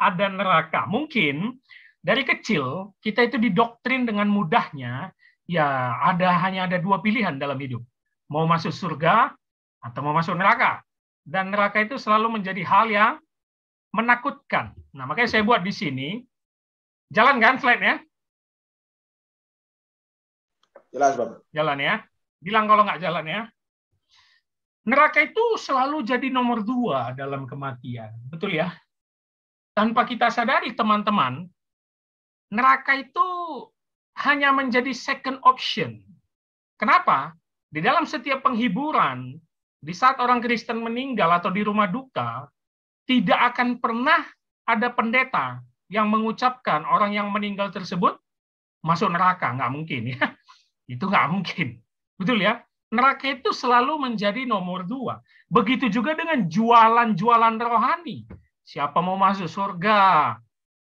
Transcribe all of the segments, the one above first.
ada neraka. Mungkin dari kecil kita itu didoktrin dengan mudahnya, ya hanya ada dua pilihan dalam hidup. Mau masuk surga atau mau masuk neraka. Dan neraka itu selalu menjadi hal yang menakutkan. Nah, makanya saya buat di sini. Jalan kan slide-nya? Jelas, Bapak. Jalan ya. Bilang kalau nggak jalan ya. Neraka itu selalu jadi nomor 2 dalam kematian. Betul ya? Tanpa kita sadari, teman-teman, neraka itu hanya menjadi second option. Kenapa? Di dalam setiap penghiburan, di saat orang Kristen meninggal atau di rumah duka, tidak akan pernah ada pendeta yang mengucapkan orang yang meninggal tersebut masuk neraka. Nggak mungkin ya. Itu nggak mungkin. Betul ya? Neraka itu selalu menjadi nomor 2. Begitu juga dengan jualan-jualan rohani. Siapa mau masuk surga?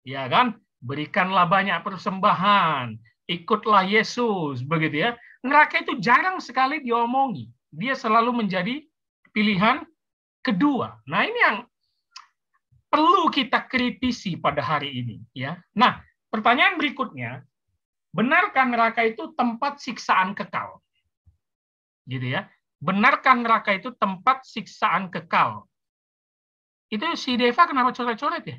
Ya kan? Berikanlah banyak persembahan. Ikutlah Yesus. Begitu ya. Neraka itu jarang sekali diomongi. Dia selalu menjadi pilihan kedua. Nah, ini yang perlu kita kritisi pada hari ini, ya. Nah, pertanyaan berikutnya, benarkah neraka itu tempat siksaan kekal? Gitu ya. Benarkah neraka itu tempat siksaan kekal? Itu si Deva kenapa coret-coret ya?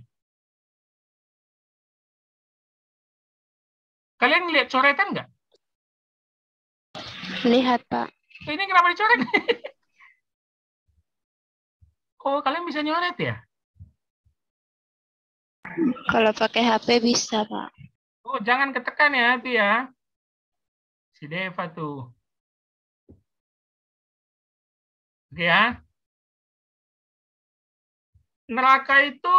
Kalian lihat coretan nggak? Lihat, Pak. Ini kenapa dicoret? Oh, kalian bisa nyoret ya? Kalau pakai HP bisa, Pak. Oh, jangan ketekan ya itu ya. Si Deva tuh. Oke ya. Neraka itu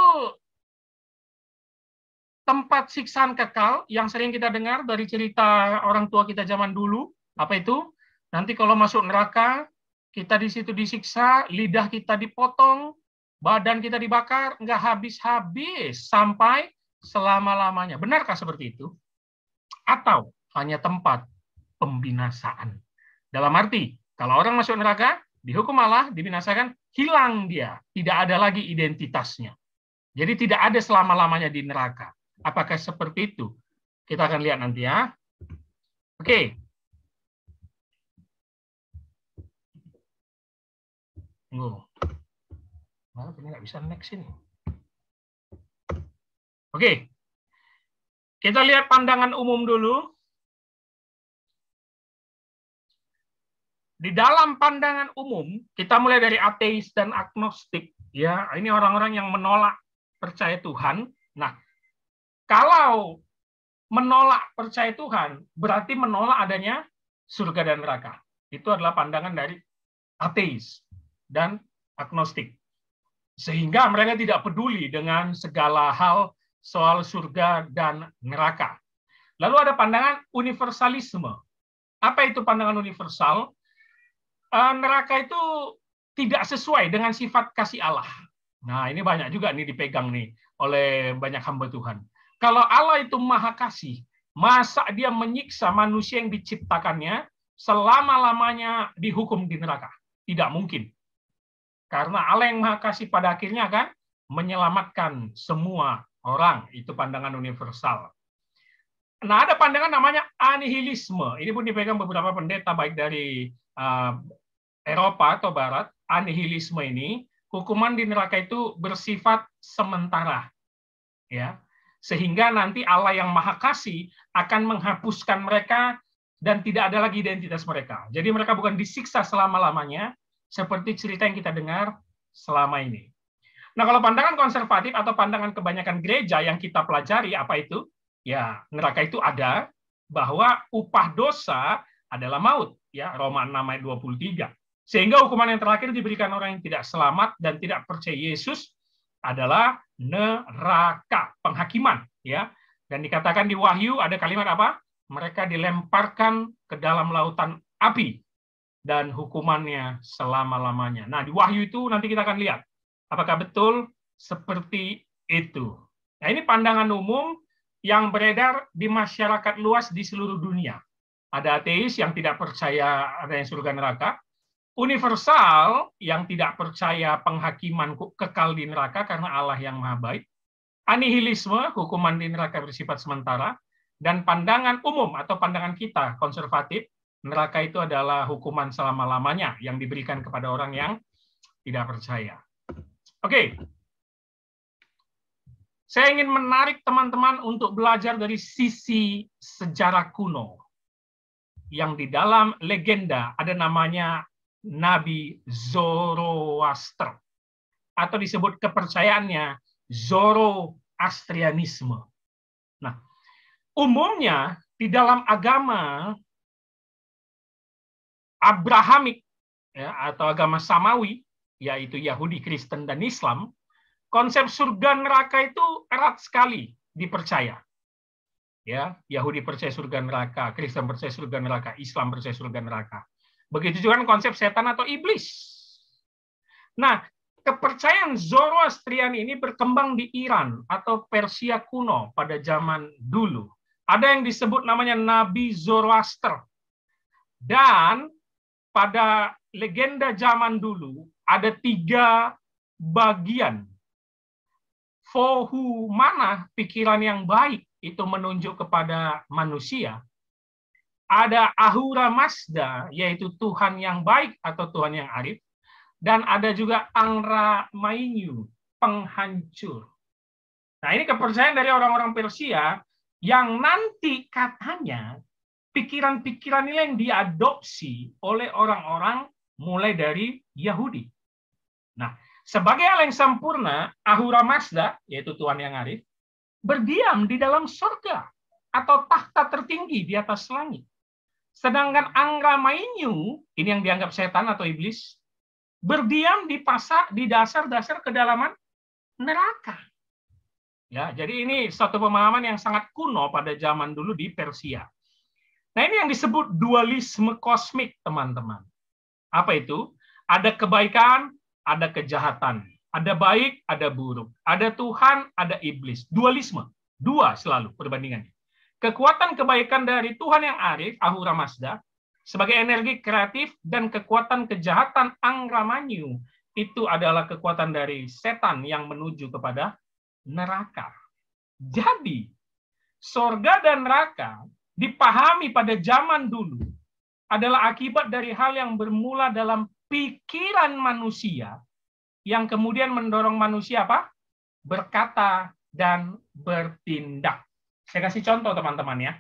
tempat siksaan kekal yang sering kita dengar dari cerita orang tua kita zaman dulu. Apa itu? Nanti kalau masuk neraka, kita di situ disiksa, lidah kita dipotong, badan kita dibakar, nggak habis-habis sampai selama-lamanya. Benarkah seperti itu? Atau hanya tempat pembinasaan? Dalam arti, kalau orang masuk neraka, dihukum Allah, dibinasakan, hilang dia. Tidak ada lagi identitasnya. Jadi tidak ada selama-lamanya di neraka. Apakah seperti itu? Kita akan lihat nanti ya. Oke. Tunggu. Malah ini nggak bisa next ini. Oke. Kita lihat pandangan umum dulu. Di dalam pandangan umum, kita mulai dari ateis dan agnostik. Ya, ini orang-orang yang menolak percaya Tuhan. Nah, kalau menolak percaya Tuhan, berarti menolak adanya surga dan neraka. Itu adalah pandangan dari ateis dan agnostik. Sehingga mereka tidak peduli dengan segala hal soal surga dan neraka. Lalu ada pandangan universalisme. Apa itu pandangan universal? Neraka itu tidak sesuai dengan sifat kasih Allah. Nah, ini banyak juga nih dipegang nih oleh banyak hamba Tuhan. Kalau Allah itu maha kasih, masa dia menyiksa manusia yang diciptakannya selama-lamanya dihukum di neraka? Tidak mungkin. Karena Allah yang maha kasih pada akhirnya akan menyelamatkan semua orang. Itu pandangan universal. Nah, ada pandangan namanya anihilisme. Ini pun dipegang beberapa pendeta baik dari Eropa atau Barat. Anihilisme ini, hukuman di neraka itu bersifat sementara. Ya. Sehingga nanti Allah yang maha kasih akan menghapuskan mereka dan tidak ada lagi identitas mereka. Jadi mereka bukan disiksa selama-lamanya, seperti cerita yang kita dengar selama ini. Nah, kalau pandangan konservatif atau pandangan kebanyakan gereja yang kita pelajari, apa itu? Ya, neraka itu ada, bahwa upah dosa adalah maut. Ya, Roma 6 ayat 23. Sehingga hukuman yang terakhir diberikan orang yang tidak selamat dan tidak percaya Yesus adalah neraka, penghakiman. Ya, dan dikatakan di Wahyu ada kalimat apa? Mereka dilemparkan ke dalam lautan api dan hukumannya selama-lamanya. Nah, di Wahyu itu nanti kita akan lihat apakah betul seperti itu. Nah, ini pandangan umum yang beredar di masyarakat luas di seluruh dunia. Ada ateis yang tidak percaya adanya surga neraka, universal yang tidak percaya penghakiman kekal di neraka karena Allah yang maha baik, anihilisme, hukuman di neraka bersifat sementara, dan pandangan umum atau pandangan kita konservatif, neraka itu adalah hukuman selama-lamanya yang diberikan kepada orang yang tidak percaya. Oke. Saya ingin menarik teman-teman untuk belajar dari sisi sejarah kuno. Yang di dalam legenda ada namanya Nabi Zoroaster. Atau disebut kepercayaannya Zoroastrianisme. Nah, umumnya di dalam agama Abrahamik ya, atau agama Samawi, yaitu Yahudi, Kristen, dan Islam, konsep surga neraka itu erat sekali dipercaya. Ya, Yahudi percaya surga neraka, Kristen percaya surga neraka, Islam percaya surga neraka. Begitu juga konsep setan atau iblis. Nah, kepercayaan Zoroastrian ini berkembang di Iran atau Persia kuno pada zaman dulu. Ada yang disebut namanya Nabi Zoroaster. Dan pada legenda zaman dulu ada 3 bagian. Fohu mana pikiran yang baik itu menunjuk kepada manusia. Ada Ahura Mazda, yaitu Tuhan yang baik atau Tuhan yang arif. Dan ada juga Angra Mainyu, penghancur. Nah, ini kepercayaan dari orang-orang Persia yang nanti katanya pikiran-pikiran ini yang diadopsi oleh orang-orang mulai dari Yahudi. Nah, sebagai hal yang sempurna, Ahura Mazda, yaitu Tuhan yang arif, berdiam di dalam surga atau tahta tertinggi di atas langit. Sedangkan Angra Mainyu, ini yang dianggap setan atau iblis, berdiam di dasar-dasar kedalaman neraka. Ya, jadi ini suatu pemahaman yang sangat kuno pada zaman dulu di Persia. Nah, ini yang disebut dualisme kosmik, teman-teman. Apa itu? Ada kebaikan, ada kejahatan. Ada baik, ada buruk. Ada Tuhan, ada iblis. Dualisme. 2 selalu perbandingannya. Kekuatan kebaikan dari Tuhan yang arif, Ahura Mazda, sebagai energi kreatif, dan kekuatan kejahatan Angra Mainyu, itu adalah kekuatan dari setan yang menuju kepada neraka. Jadi, sorga dan neraka dipahami pada zaman dulu adalah akibat dari hal yang bermula dalam pikiran manusia yang kemudian mendorong manusia apa? Berkata dan bertindak. Saya kasih contoh teman-teman ya.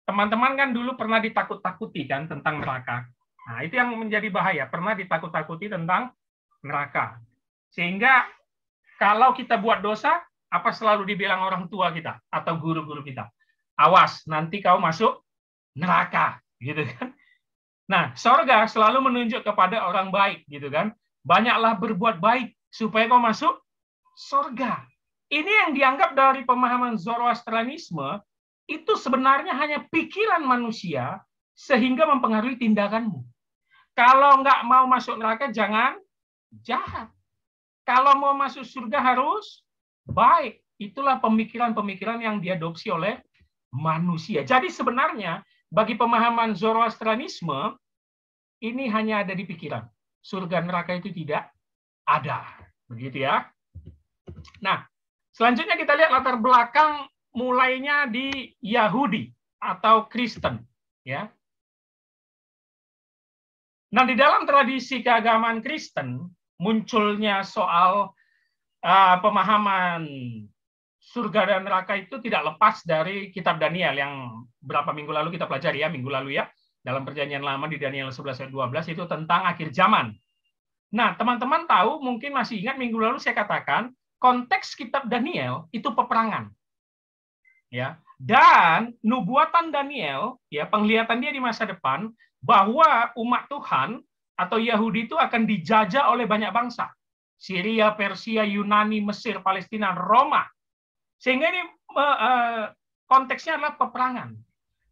Teman-teman kan dulu pernah ditakut-takuti kan tentang neraka. Nah, itu yang menjadi bahaya, pernah ditakut-takuti tentang neraka. Sehingga kalau kita buat dosa, apa selalu dibilang orang tua kita atau guru-guru kita? Awas, nanti kau masuk neraka, gitu kan? Nah, sorga selalu menunjuk kepada orang baik, gitu kan? Banyaklah berbuat baik supaya kau masuk sorga. Ini yang dianggap dari pemahaman Zoroastrianisme itu sebenarnya hanya pikiran manusia sehingga mempengaruhi tindakanmu. Kalau nggak mau masuk neraka, jangan jahat. Kalau mau masuk surga harus baik. Itulah pemikiran-pemikiran yang diadopsi oleh manusia. Jadi sebenarnya bagi pemahaman Zoroastrianisme ini hanya ada di pikiran. Surga neraka itu tidak ada. Begitu ya. Nah, selanjutnya kita lihat latar belakang mulainya di Yahudi atau Kristen, ya. Nah, di dalam tradisi keagamaan Kristen munculnya soal pemahaman surga dan neraka itu tidak lepas dari kitab Daniel yang berapa minggu lalu kita pelajari ya, minggu lalu ya, dalam perjanjian lama di Daniel 11 ayat 12 itu tentang akhir zaman. Nah, teman-teman tahu, mungkin masih ingat minggu lalu saya katakan konteks kitab Daniel itu peperangan. Ya. Dan nubuatan Daniel, ya, penglihatan dia di masa depan bahwa umat Tuhan atau Yahudi itu akan dijajah oleh banyak bangsa. Syria, Persia, Yunani, Mesir, Palestina, Roma. Sehingga ini konteksnya adalah peperangan.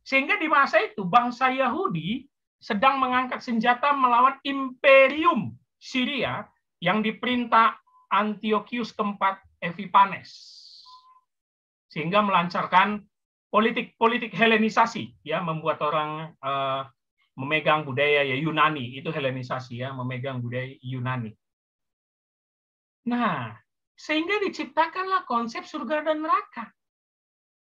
Sehingga di masa itu bangsa Yahudi sedang mengangkat senjata melawan imperium Syria yang diperintah Antiochus keempat Epiphanes. Sehingga melancarkan politik Helenisasi, ya, membuat orang memegang budaya ya Yunani, itu Helenisasi ya, memegang budaya Yunani. Nah, Sehingga diciptakanlah konsep surga dan neraka.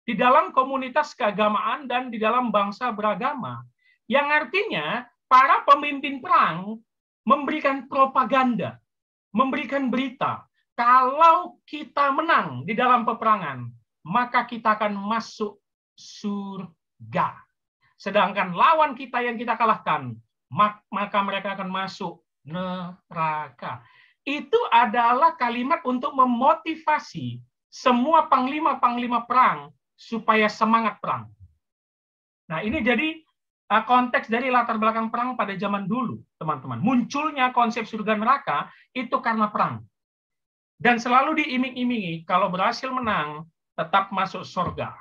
Di dalam komunitas keagamaan dan di dalam bangsa beragama. Yang artinya para pemimpin perang memberikan propaganda, memberikan berita. Kalau kita menang di dalam peperangan, maka kita akan masuk surga. Sedangkan lawan kita yang kita kalahkan, maka mereka akan masuk neraka. Itu adalah kalimat untuk memotivasi semua panglima-panglima perang supaya semangat perang. Nah, ini jadi konteks dari latar belakang perang pada zaman dulu, teman-teman. Munculnya konsep surga neraka itu karena perang. Dan selalu diiming-imingi, kalau berhasil menang, tetap masuk surga.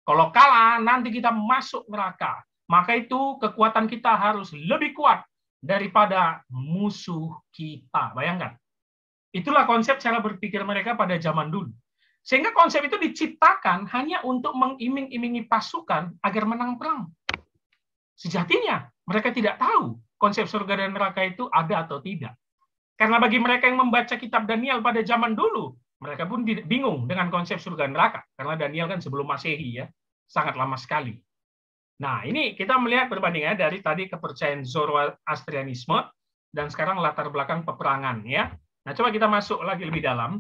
Kalau kalah, nanti kita masuk neraka. Maka itu kekuatan kita harus lebih kuat daripada musuh kita. Bayangkan. Itulah konsep cara berpikir mereka pada zaman dulu. Sehingga konsep itu diciptakan hanya untuk mengiming-imingi pasukan agar menang perang. Sejatinya, mereka tidak tahu konsep surga dan neraka itu ada atau tidak. Karena bagi mereka yang membaca kitab Daniel pada zaman dulu, mereka pun bingung dengan konsep surga dan neraka. Karena Daniel kan sebelum Masehi, ya, sangat lama sekali. Nah, ini kita melihat perbandingannya dari tadi kepercayaan Zoroastrianisme dan sekarang latar belakang peperangan, ya. Nah, coba kita masuk lagi lebih dalam.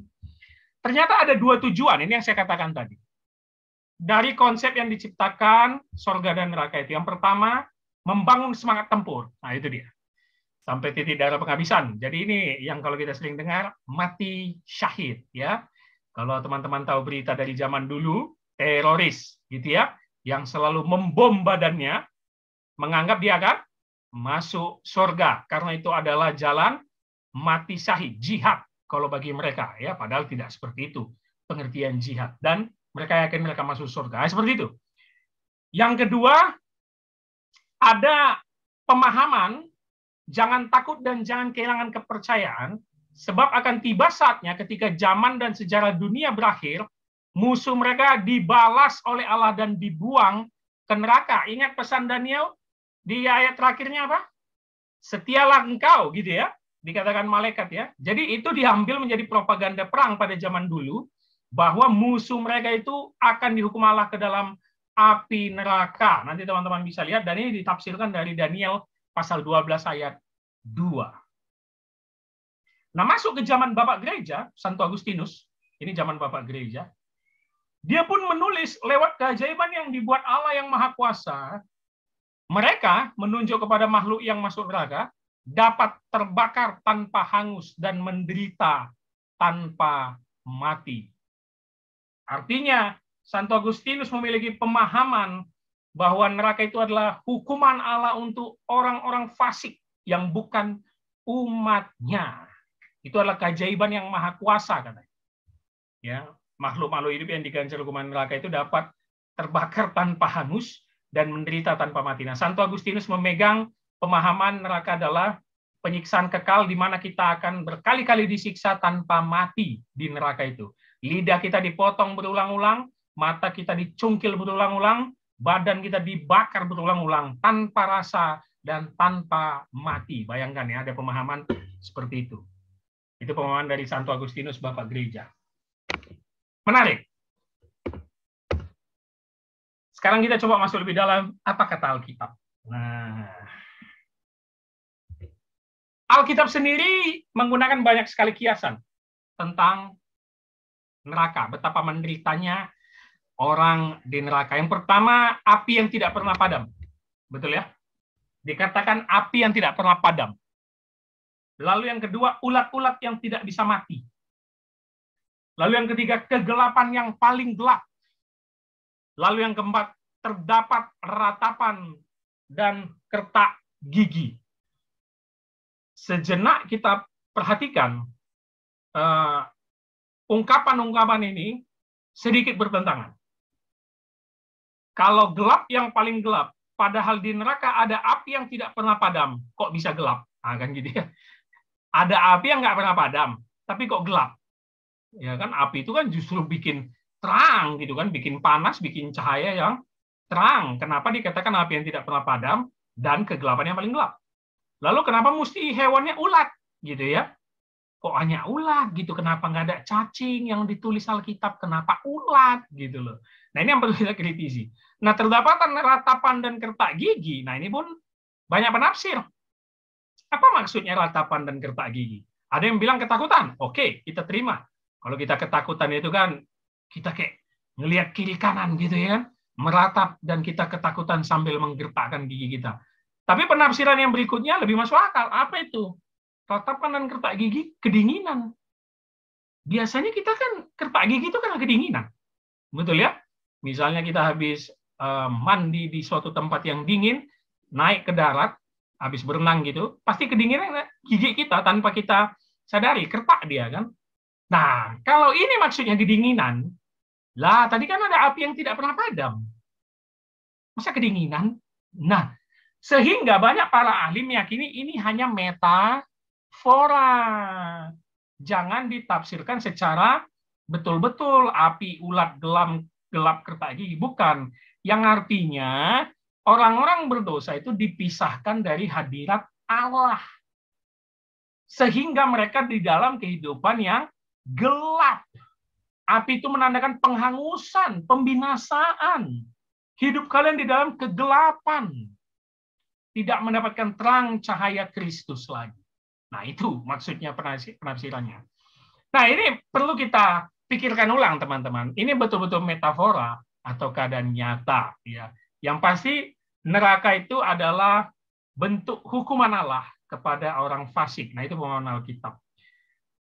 Ternyata ada dua tujuan, ini yang saya katakan tadi. Dari konsep yang diciptakan surga dan neraka itu. Yang pertama, membangun semangat tempur. Nah, itu dia. Sampai titik darah penghabisan. Jadi ini yang kalau kita sering dengar, mati syahid, ya. Kalau teman-teman tahu berita dari zaman dulu, teroris, gitu ya, yang selalu membom badannya, menganggap dia akan masuk surga karena itu adalah jalan mati syahid, jihad kalau bagi mereka, ya, padahal tidak seperti itu pengertian jihad, dan mereka yakin mereka masuk surga. Nah, seperti itu. Yang kedua, ada pemahaman jangan takut dan jangan kehilangan kepercayaan, sebab akan tiba saatnya ketika zaman dan sejarah dunia berakhir, musuh mereka dibalas oleh Allah dan dibuang ke neraka. Ingat pesan Daniel di ayat terakhirnya apa? Setialah engkau, gitu ya. Dikatakan malaikat, ya. Jadi itu diambil menjadi propaganda perang pada zaman dulu, bahwa musuh mereka itu akan dihukum Allah ke dalam api neraka. Nanti teman-teman bisa lihat, dan ini ditafsirkan dari Daniel pasal 12 ayat 2. Nah, masuk ke zaman Bapak Gereja, Santo Agustinus, ini zaman Bapak Gereja, dia pun menulis lewat keajaiban yang dibuat Allah yang Maha Kuasa, mereka menunjuk kepada makhluk yang masuk neraka, dapat terbakar tanpa hangus dan menderita tanpa mati. Artinya, Santo Agustinus memiliki pemahaman bahwa neraka itu adalah hukuman Allah untuk orang-orang fasik yang bukan umatnya. Itu adalah keajaiban yang Maha Kuasa, katanya. Ya, makhluk-makhluk hidup yang diganjar hukuman neraka itu dapat terbakar tanpa hangus dan menderita tanpa mati. Nah, Santo Agustinus memegang pemahaman neraka adalah penyiksaan kekal di mana kita akan berkali-kali disiksa tanpa mati di neraka itu. Lidah kita dipotong berulang-ulang, mata kita dicungkil berulang-ulang, badan kita dibakar berulang-ulang tanpa rasa dan tanpa mati. Bayangkan ya, ada pemahaman seperti itu. Itu pemahaman dari Santo Agustinus, Bapak Gereja. Menarik. Sekarang kita coba masuk lebih dalam, apa kata Alkitab. Nah, Alkitab sendiri menggunakan banyak sekali kiasan tentang neraka, betapa menderitanya orang di neraka. Yang pertama, api yang tidak pernah padam. Betul ya? Dikatakan api yang tidak pernah padam. Lalu yang kedua, ulat-ulat yang tidak bisa mati. Lalu yang ketiga, kegelapan yang paling gelap. Lalu yang keempat, terdapat ratapan dan kertak gigi. Sejenak kita perhatikan ungkapan-ungkapan ini sedikit bertentangan. Kalau gelap yang paling gelap, padahal di neraka ada api yang tidak pernah padam, kok bisa gelap? Nah, kan gitu ya. Ada api yang nggak pernah padam, tapi kok gelap? Ya kan, api itu kan justru bikin terang gitu kan, bikin panas, bikin cahaya yang terang. Kenapa dikatakan api yang tidak pernah padam dan kegelapan yang paling gelap? Lalu kenapa mesti hewannya ulat gitu ya? kok hanya ulat gitu, kenapa nggak ada cacing yang ditulis Alkitab, kenapa ulat gitu loh. Nah ini yang perlu kita kritisi. Nah terdapat ratapan dan kertak gigi, nah ini pun banyak penafsir. Apa maksudnya ratapan dan kertak gigi? Ada yang bilang ketakutan, oke kita terima. Kalau kita ketakutan itu kan kita kayak ngelihat kiri kanan gitu ya kan, meratap dan kita ketakutan sambil menggertakkan gigi kita. Tapi penafsiran yang berikutnya lebih masuk akal. Apa itu? Ratapan dan kertak gigi kedinginan. Biasanya kita kan kertak gigi itu karena kedinginan. Betul ya? Misalnya kita habis mandi di suatu tempat yang dingin, naik ke darat, habis berenang gitu, pasti kedinginan gigi kita tanpa kita sadari, kertak dia kan. Nah, kalau ini maksudnya kedinginan, lah tadi kan ada api yang tidak pernah padam. Masa kedinginan? Nah, sehingga banyak para ahli meyakini ini hanya metafora. Jangan ditafsirkan secara betul-betul api ulat gelap kertak gigi. Bukan. Yang artinya orang-orang berdosa itu dipisahkan dari hadirat Allah. Sehingga mereka di dalam kehidupan yang gelap. Api itu menandakan penghangusan, pembinasaan. Hidup kalian di dalam kegelapan. Tidak mendapatkan terang cahaya Kristus lagi. Nah, itu maksudnya penafsirannya. Nah, ini perlu kita pikirkan ulang, teman-teman. Ini betul-betul metafora atau keadaan nyata. Ya. Yang pasti, neraka itu adalah bentuk hukuman Allah kepada orang fasik. Nah, itu pemahaman Alkitab.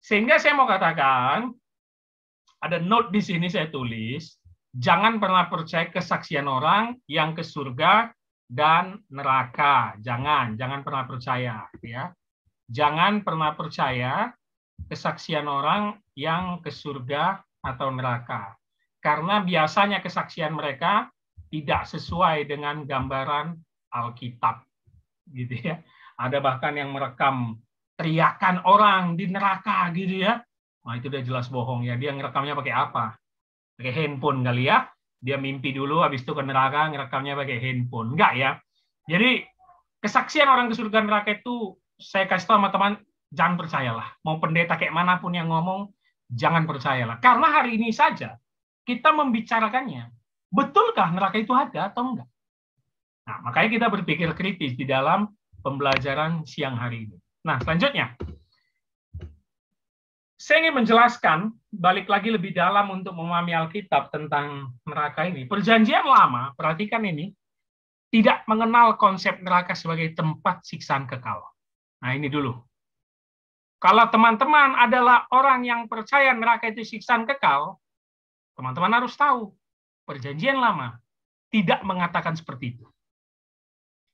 Sehingga saya mau katakan, ada note di sini saya tulis, jangan pernah percaya kesaksian orang yang ke surga dan neraka. Jangan pernah percaya, ya. Jangan pernah percaya kesaksian orang yang ke surga atau neraka. Karena biasanya kesaksian mereka tidak sesuai dengan gambaran Alkitab. Gitu ya. Ada bahkan yang merekam teriakan orang di neraka gitu ya. Nah, itu udah jelas bohong ya. Dia ngerekamnya pakai apa? Pakai handphone kali ya. Dia mimpi dulu, habis itu ke neraka, ngerekamnya pakai handphone. Enggak ya. Jadi, kesaksian orang ke surga neraka itu, saya kasih tahu sama teman, jangan percayalah. Mau pendeta kayak manapun yang ngomong, jangan percayalah. Karena hari ini saja, kita membicarakannya. Betulkah neraka itu ada atau enggak? Nah, makanya kita berpikir kritis di dalam pembelajaran siang hari ini. Nah, selanjutnya. Saya ingin menjelaskan, balik lagi lebih dalam untuk memahami Alkitab tentang neraka ini. Perjanjian Lama, perhatikan ini, tidak mengenal konsep neraka sebagai tempat siksaan kekal. Nah, ini dulu. Kalau teman-teman adalah orang yang percaya neraka itu siksaan kekal, teman-teman harus tahu, Perjanjian Lama tidak mengatakan seperti itu.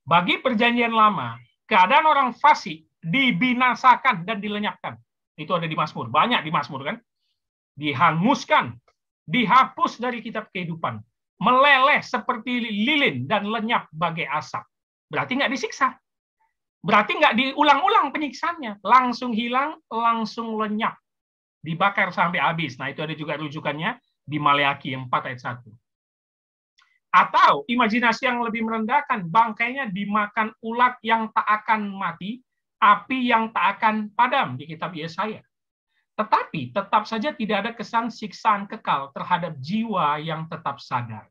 Bagi Perjanjian Lama, keadaan orang fasik dibinasakan dan dilenyapkan. Itu ada di Mazmur. Banyak di Mazmur kan. Dihanguskan, dihapus dari kitab kehidupan. Meleleh seperti lilin dan lenyap bagai asap. Berarti nggak disiksa. Berarti nggak diulang-ulang penyiksaannya. Langsung hilang, langsung lenyap. Dibakar sampai habis. Nah, itu ada juga rujukannya di Maleakhi 4 ayat 1. Atau imajinasi yang lebih merendahkan, bangkainya dimakan ulat yang tak akan mati, api yang tak akan padam di kitab Yesaya. Tetapi tetap saja tidak ada kesan siksaan kekal terhadap jiwa yang tetap sadar.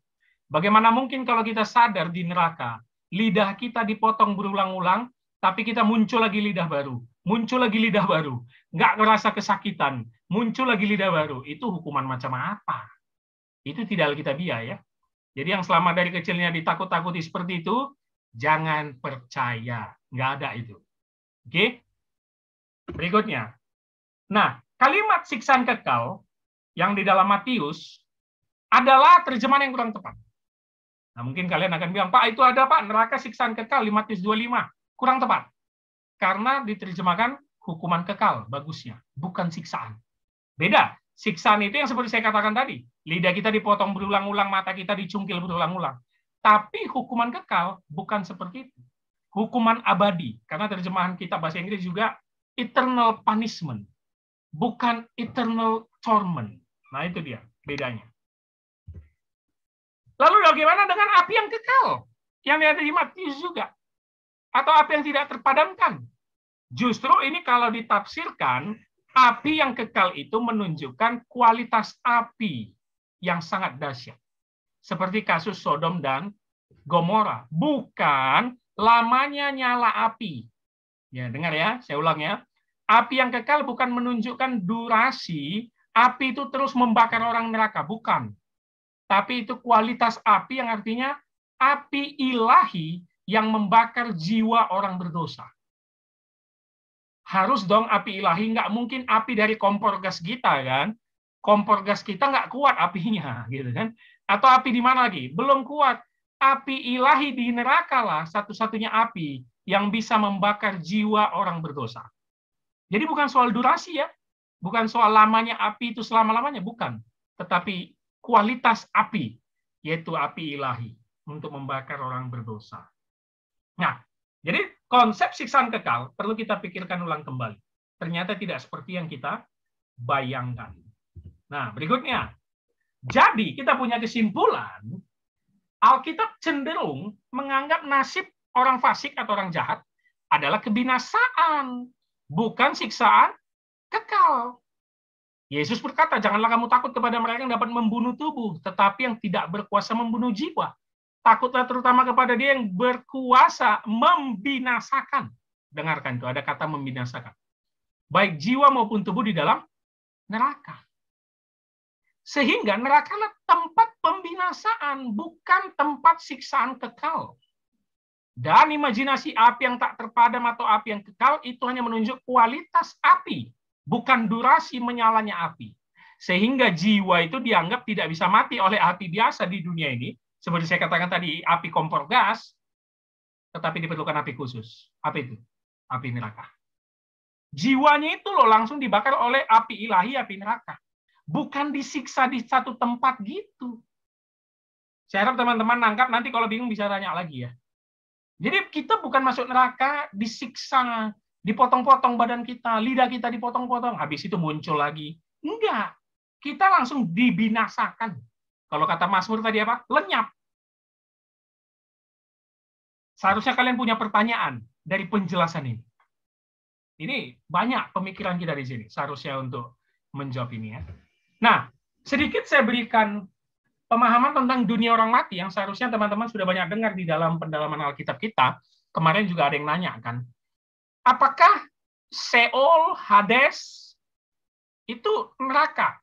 Bagaimana mungkin kalau kita sadar di neraka, lidah kita dipotong berulang-ulang, tapi kita muncul lagi lidah baru, muncul lagi lidah baru, nggak ngerasa kesakitan, muncul lagi lidah baru. Itu hukuman macam apa? Itu tidak alkitabiah ya. Jadi yang selama dari kecilnya ditakut-takuti seperti itu, jangan percaya. Nggak ada itu. Oke? Berikutnya. Nah, kalimat siksaan kekal yang di dalam Matius adalah terjemahan yang kurang tepat. Nah, mungkin kalian akan bilang, Pak, itu ada, Pak, neraka siksaan kekal di Matius 25. Kurang tepat. Karena diterjemahkan hukuman kekal, bagusnya. Bukan siksaan. Beda. Siksaan itu yang seperti saya katakan tadi. Lidah kita dipotong berulang-ulang, mata kita dicungkil berulang-ulang. Tapi hukuman kekal bukan seperti itu. Hukuman abadi. Karena terjemahan kita bahasa Inggris juga eternal punishment. Bukan eternal torment. Nah, itu dia bedanya. Lalu bagaimana dengan api yang kekal? Yang ada di Matius juga. Atau api yang tidak terpadamkan? Justru ini kalau ditafsirkan, Api yang kekal itu menunjukkan kualitas api yang sangat dahsyat. Seperti kasus Sodom dan Gomora. Bukan lamanya nyala api. Ya, dengar ya, saya ulang ya. Api yang kekal bukan menunjukkan durasi, api itu terus membakar orang neraka. Bukan. Tapi itu kualitas api yang artinya api ilahi yang membakar jiwa orang berdosa. Harus dong api ilahi, nggak mungkin api dari kompor gas kita kan. Kompor gas kita nggak kuat apinya, gitu kan. Atau api di mana lagi? Belum kuat. Api ilahi di neraka lah satu-satunya api yang bisa membakar jiwa orang berdosa. Jadi bukan soal durasi ya. Bukan soal lamanya api itu selama-lamanya, bukan. Tetapi kualitas api, yaitu api ilahi untuk membakar orang berdosa. Nah, jadi konsep siksaan kekal perlu kita pikirkan ulang kembali. Ternyata tidak seperti yang kita bayangkan. Nah, berikutnya. Jadi, kita punya kesimpulan, Alkitab cenderung menganggap nasib orang fasik atau orang jahat adalah kebinasaan, bukan siksaan kekal. Yesus berkata, janganlah kamu takut kepada mereka yang dapat membunuh tubuh, tetapi yang tidak berkuasa membunuh jiwa. Takutlah terutama kepada dia yang berkuasa membinasakan. Dengarkan itu, ada kata membinasakan. Baik jiwa maupun tubuh di dalam neraka. Sehingga neraka adalah tempat pembinasaan, bukan tempat siksaan kekal. Dan imajinasi api yang tak terpadam atau api yang kekal itu hanya menunjuk kualitas api, bukan durasi menyalanya api. Sehingga jiwa itu dianggap tidak bisa mati oleh api biasa di dunia ini. Seperti saya katakan tadi, api kompor gas, tetapi diperlukan api khusus. Apa itu? Api neraka. Jiwanya itu loh langsung dibakar oleh api ilahi, api neraka. Bukan disiksa di satu tempat gitu. Saya harap teman-teman nangkap, nanti kalau bingung bisa tanya lagi ya. Jadi kita bukan masuk neraka, disiksa, dipotong-potong badan kita, lidah kita dipotong-potong, habis itu muncul lagi. Enggak. Kita langsung dibinasakan. Kalau kata Mazmur tadi apa? Lenyap. Seharusnya kalian punya pertanyaan dari penjelasan ini. Ini banyak pemikiran kita di sini, seharusnya untuk menjawab ini ya. Nah, sedikit saya berikan pemahaman tentang dunia orang mati yang seharusnya teman-teman sudah banyak dengar di dalam pendalaman Alkitab kita. Kemarin juga ada yang nanya kan, apakah Seol, Hades itu neraka?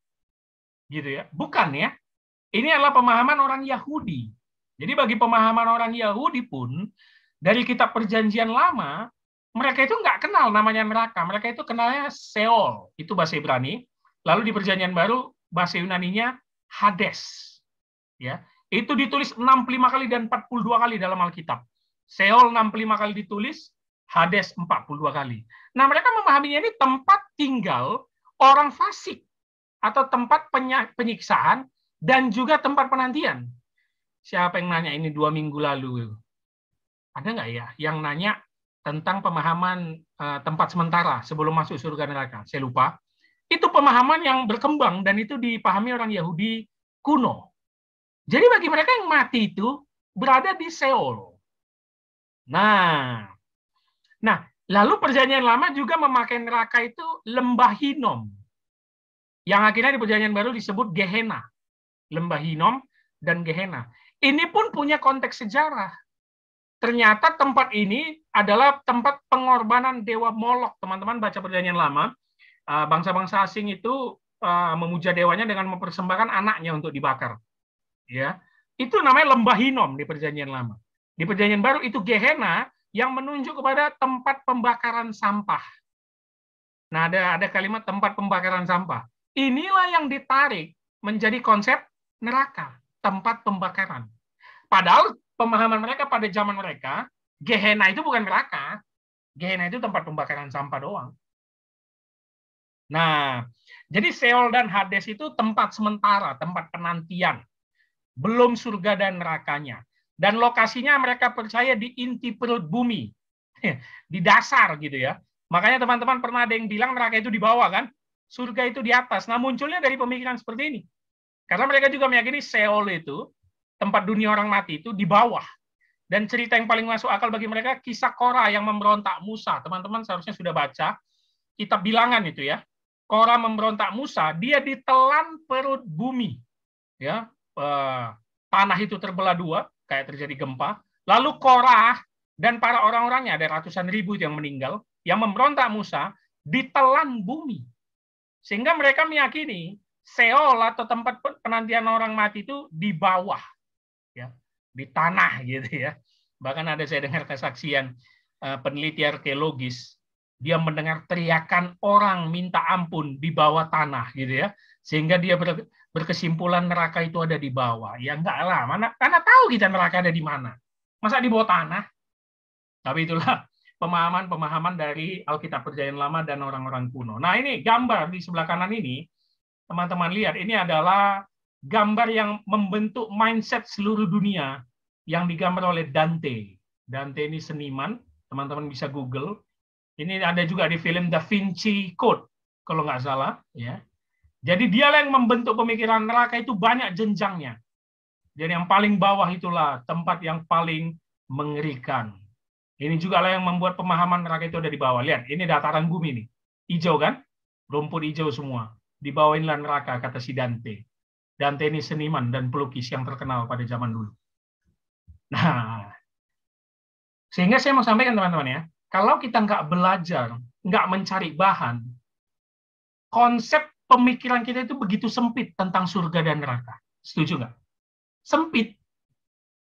Gitu ya. Bukan ya. Ini adalah pemahaman orang Yahudi. Jadi bagi pemahaman orang Yahudi pun, dari kitab Perjanjian Lama, mereka itu nggak kenal namanya neraka. Mereka itu kenalnya Seol, itu bahasa Ibrani. Lalu di Perjanjian Baru, bahasa Yunaninya Hades. Ya, itu ditulis 65 kali dan 42 kali dalam Alkitab. Seol 65 kali ditulis, Hades 42 kali. Nah, mereka memahaminya ini tempat tinggal orang fasik atau tempat penyiksaan dan juga tempat penantian. Siapa yang nanya ini 2 minggu lalu? Ada nggak ya yang nanya tentang pemahaman tempat sementara sebelum masuk surga neraka? Saya lupa. Itu pemahaman yang berkembang dan itu dipahami orang Yahudi kuno. Jadi bagi mereka yang mati itu berada di Seol. Nah, lalu Perjanjian Lama juga memakai neraka itu lembah Hinom. Yang akhirnya di Perjanjian Baru disebut Gehenna. Lembah Hinom dan Gehenna. Ini pun punya konteks sejarah. Ternyata tempat ini adalah tempat pengorbanan dewa Molok. Teman-teman baca Perjanjian Lama, bangsa-bangsa asing itu memuja dewanya dengan mempersembahkan anaknya untuk dibakar. Ya, itu namanya lembah Hinom di Perjanjian Lama. Di Perjanjian Baru itu Gehenna yang menunjuk kepada tempat pembakaran sampah. Nah, ada kalimat tempat pembakaran sampah. Inilah yang ditarik menjadi konsep neraka, tempat pembakaran. Padahal pemahaman mereka pada zaman mereka, Gehenna itu bukan neraka. Gehenna itu tempat pembakaran sampah doang. Nah, jadi Seol dan Hades itu tempat sementara, tempat penantian. Belum surga dan nerakanya. Dan lokasinya mereka percaya di inti perut bumi. Di dasar gitu ya. Makanya teman-teman pernah ada yang bilang neraka itu di bawah kan? Surga itu di atas. Nah munculnya dari pemikiran seperti ini. Karena mereka juga meyakini Seol itu, tempat dunia orang mati itu di bawah. Dan cerita yang paling masuk akal bagi mereka, kisah Korah yang memberontak Musa. Teman-teman seharusnya sudah baca kitab Bilangan itu ya. Korah memberontak Musa, dia ditelan perut bumi. Ya, tanah itu terbelah dua, kayak terjadi gempa. Lalu Korah dan para orang-orangnya, ada ratusan ribu yang meninggal, yang memberontak Musa, ditelan bumi. Sehingga mereka meyakini Seol atau tempat penantian orang mati itu di bawah, ya, di tanah gitu ya. Bahkan ada saya dengar kesaksian peneliti arkeologis, dia mendengar teriakan orang minta ampun di bawah tanah gitu ya, sehingga dia berkesimpulan neraka itu ada di bawah. Ya enggak lah, karena tahu kita neraka ada di mana, masa di bawah tanah. Tapi itulah pemahaman dari Alkitab Perjanjian Lama dan orang-orang kuno. Nah, ini gambar di sebelah kanan ini, teman-teman lihat, ini adalah gambar yang membentuk mindset seluruh dunia yang digambar oleh Dante. Dante ini seniman, teman-teman bisa Google. Ini ada juga di film Da Vinci Code, kalau nggak salah. Ya. Jadi dialah yang membentuk pemikiran neraka itu banyak jenjangnya. Jadi yang paling bawah itulah tempat yang paling mengerikan. Ini juga lah yang membuat pemahaman neraka itu ada di bawah. Lihat, ini dataran bumi nih. Hijau kan? Rumput hijau semua. Di bawah inilah neraka, kata si Dante. Dante ini seniman dan pelukis yang terkenal pada zaman dulu. Nah, sehingga saya mau sampaikan teman-teman ya, kalau kita nggak belajar, nggak mencari bahan, konsep pemikiran kita itu begitu sempit tentang surga dan neraka. Setuju nggak? Sempit.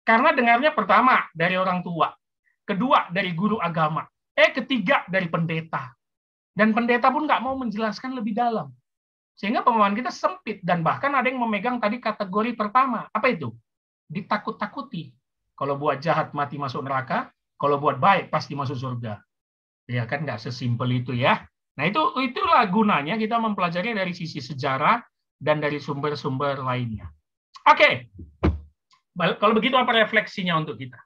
Karena dengarnya pertama dari orang tua, kedua dari guru agama, ketiga dari pendeta. Dan pendeta pun nggak mau menjelaskan lebih dalam. Sehingga pemahaman kita sempit, dan bahkan ada yang memegang tadi kategori pertama. Apa itu? Ditakut-takuti. Kalau buat jahat mati masuk neraka, kalau buat baik pasti masuk surga. Ya kan nggak sesimpel itu ya. Nah itulah gunanya kita mempelajari dari sisi sejarah dan dari sumber-sumber lainnya. Oke. Kalau begitu apa refleksinya untuk kita?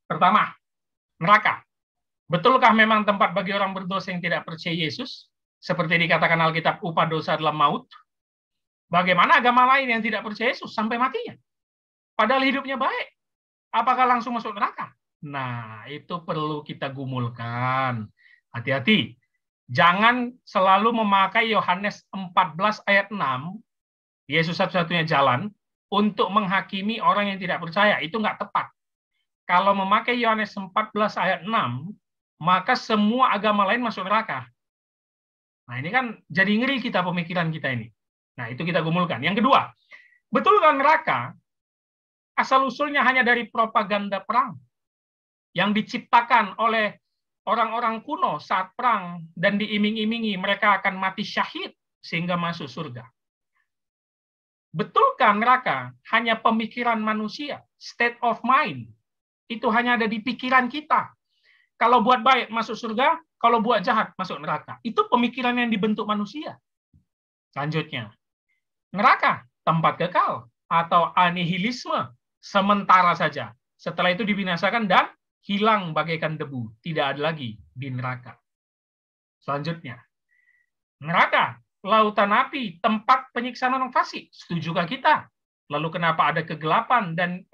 Pertama, neraka. Betulkah memang tempat bagi orang berdosa yang tidak percaya Yesus? Seperti dikatakan Alkitab, upah dosa adalah maut. Bagaimana agama lain yang tidak percaya Yesus sampai matinya? Padahal hidupnya baik. Apakah langsung masuk neraka? Nah, itu perlu kita gumulkan. Hati-hati. Jangan selalu memakai Yohanes 14 ayat 6, Yesus satu-satunya jalan, untuk menghakimi orang yang tidak percaya. Itu nggak tepat. Kalau memakai Yohanes 14 ayat 6, maka semua agama lain masuk neraka. Nah, ini kan jadi ngeri kita pemikiran kita ini. Nah, itu kita gumulkan. Yang kedua, betul kan neraka asal-usulnya hanya dari propaganda perang yang diciptakan oleh orang-orang kuno saat perang dan diiming-imingi mereka akan mati syahid sehingga masuk surga. Betulkah neraka hanya pemikiran manusia, state of mind? Itu hanya ada di pikiran kita. Kalau buat baik masuk surga, kalau buat jahat masuk neraka. Itu pemikiran yang dibentuk manusia. Selanjutnya, neraka, tempat kekal, atau anihilisme, sementara saja. Setelah itu dibinasakan dan hilang bagaikan debu. Tidak ada lagi di neraka. Selanjutnya, neraka, lautan api, tempat penyiksaan orang fasik. Setujukah kita? Lalu kenapa ada kegelapan dan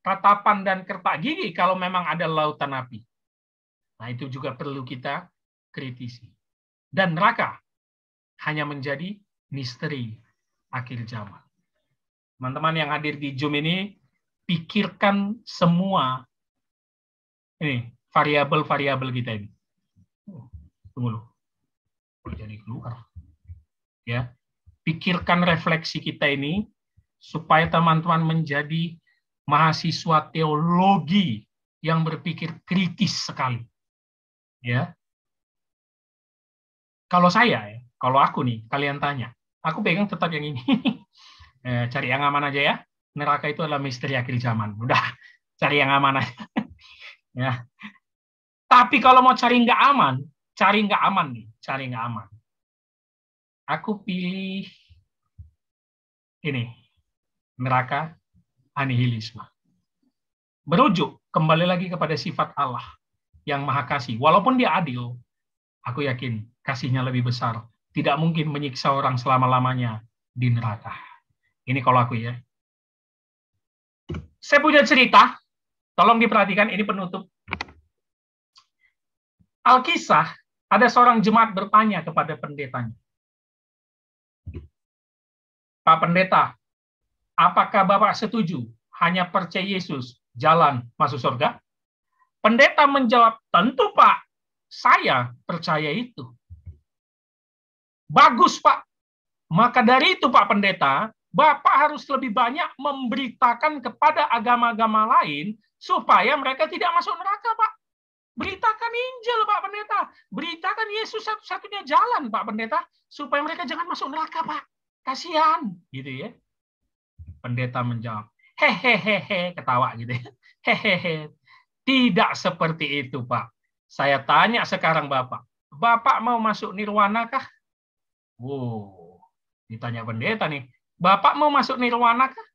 ratapan dan kertak gigi kalau memang ada lautan api? Nah, itu juga perlu kita kritisi. Dan neraka hanya menjadi misteri akhir zaman. Teman-teman yang hadir di Zoom ini, pikirkan semua ini variabel-variabel kita ini. Tunggu dulu. Jadi keluar. Ya. Pikirkan refleksi kita ini supaya teman-teman menjadi mahasiswa teologi yang berpikir kritis sekali. Ya. Kalau aku nih, kalian tanya, aku pegang tetap yang ini. Cari yang aman aja ya. Neraka itu adalah misteri akhir zaman. Udah, cari yang aman aja. Ya. Tapi kalau mau cari nggak aman nih, cari nggak aman. Aku pilih ini, neraka anihilisme. Merujuk kembali lagi kepada sifat Allah yang maha kasih. Walaupun dia adil, aku yakin kasihnya lebih besar. Tidak mungkin menyiksa orang selama-lamanya di neraka. Ini kalau aku ya. Saya punya cerita, tolong diperhatikan, ini penutup. Alkisah Ada seorang jemaat bertanya kepada pendetanya, Pak Pendeta, apakah Bapak setuju hanya percaya Yesus jalan masuk surga? Pendeta menjawab, tentu Pak, saya percaya itu. Bagus Pak. Maka dari itu Pak Pendeta, Bapak harus lebih banyak memberitakan kepada agama-agama lain supaya mereka tidak masuk neraka Pak. Beritakan Injil Pak Pendeta. Beritakan Yesus satu-satunya jalan Pak Pendeta supaya mereka jangan masuk neraka Pak. Kasihan gitu ya. Pendeta menjawab, hehehe, ketawa gitu ya. Hehehe. Tidak seperti itu Pak. Saya tanya sekarang Bapak, Bapak mau masuk nirwana kah? Wow, ditanya pendeta nih, Bapak mau masuk nirwana kah?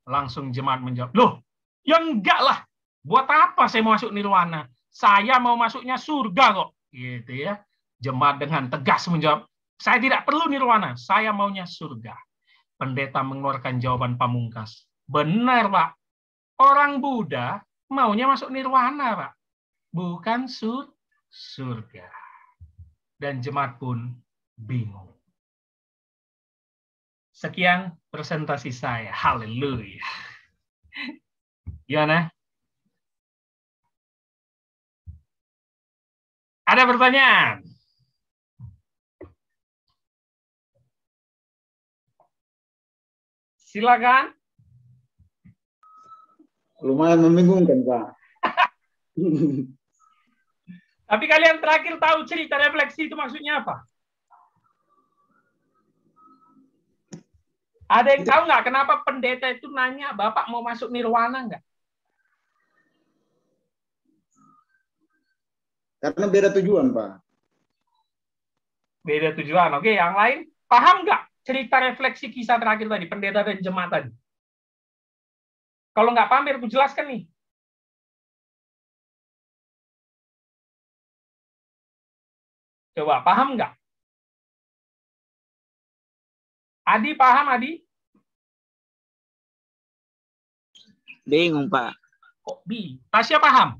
Langsung jemaat menjawab, loh, ya enggak lah. Buat apa saya mau masuk nirwana? Saya mau masuknya surga kok. Gitu ya. Jemaat dengan tegas menjawab, saya tidak perlu nirwana, saya maunya surga. Pendeta mengeluarkan jawaban pamungkas. Benar, Pak. Orang Buddha maunya masuk nirwana, Pak. Bukan surga. Dan jemaat pun bingung. Sekian presentasi saya. Haleluya. Gimana? Ada pertanyaan? Silakan. Lumayan membingungkan, Pak. Tapi kalian terakhir tahu cerita refleksi itu maksudnya apa? Ada yang tahu nggak kenapa pendeta itu nanya, Bapak mau masuk nirwana nggak? Karena beda tujuan, Pak. Beda tujuan. Oke, yang lain paham nggak cerita refleksi kisah terakhir tadi, pendeta dan jemaat tadi? Kalau nggak paham, biar aku jelaskan nih. Coba, paham nggak? Adi, paham Adi? Bingung, Pak. Kok Tasya paham?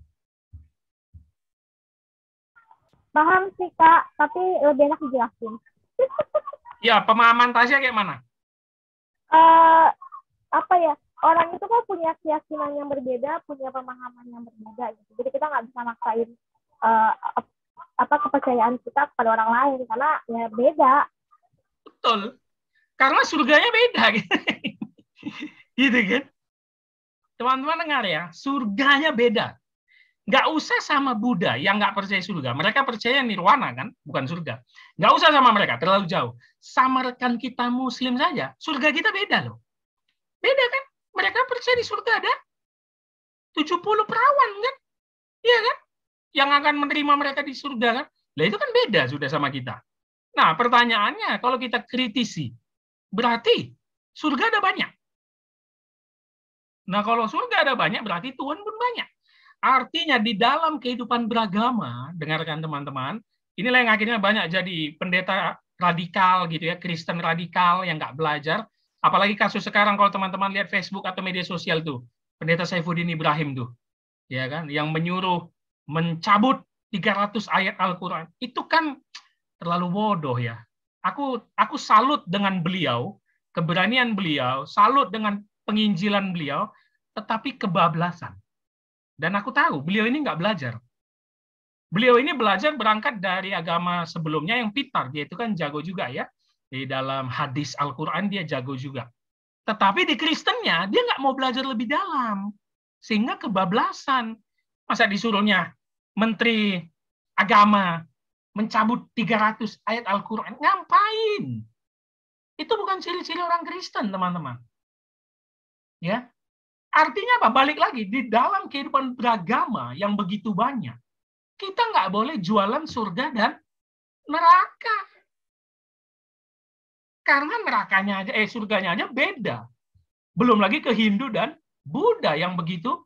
Paham sih, Kak, tapi lebih enak dijelasin. Ya, pemahaman Tasya kayak mana? Apa ya, orang itu kan punya keyakinan yang berbeda, punya pemahaman yang berbeda gitu. Jadi kita nggak bisa maksain kepercayaan kita kepada orang lain karena ya beda. Betul. Karena surganya beda gitu. Gitu kan? Teman-teman dengar ya, surganya beda. Nggak usah sama Buddha yang nggak percaya surga. Mereka percaya nirwana kan, bukan surga. Nggak usah sama mereka, terlalu jauh. Sama rekan kita Muslim saja, surga kita beda loh. Beda kan? Mereka percaya di surga ada 70 perawan kan? Iya kan? Yang akan menerima mereka di surga kan? Lah itu kan beda sudah sama kita. Nah, pertanyaannya kalau kita kritisi, berarti surga ada banyak. Nah, kalau surga ada banyak, berarti Tuhan pun banyak. Artinya di dalam kehidupan beragama, dengarkan teman-teman, inilah yang akhirnya banyak jadi pendeta radikal gitu ya, Kristen radikal yang nggak belajar. Apalagi kasus sekarang kalau teman-teman lihat Facebook atau media sosial tuh, pendeta Saifuddin Ibrahim tuh, ya kan, yang menyuruh mencabut 300 ayat Al-Quran. Itu kan terlalu bodoh ya. Aku salut dengan beliau, keberanian beliau, salut dengan penginjilan beliau, tetapi kebablasan. Dan aku tahu beliau ini nggak belajar. Beliau ini belajar berangkat dari agama sebelumnya yang pintar. Dia itu kan jago juga ya. Di dalam hadis Al-Quran dia jago juga. Tetapi di Kristennya dia nggak mau belajar lebih dalam. Sehingga kebablasan. Masa disuruhnya Menteri Agama mencabut 300 ayat Al-Quran. Ngapain? Itu bukan ciri-ciri orang Kristen, teman-teman. Ya, artinya apa? Balik lagi, di dalam kehidupan beragama yang begitu banyak, kita nggak boleh jualan surga dan neraka. Karena nerakanya aja, surganya aja beda. Belum lagi ke Hindu dan Buddha yang begitu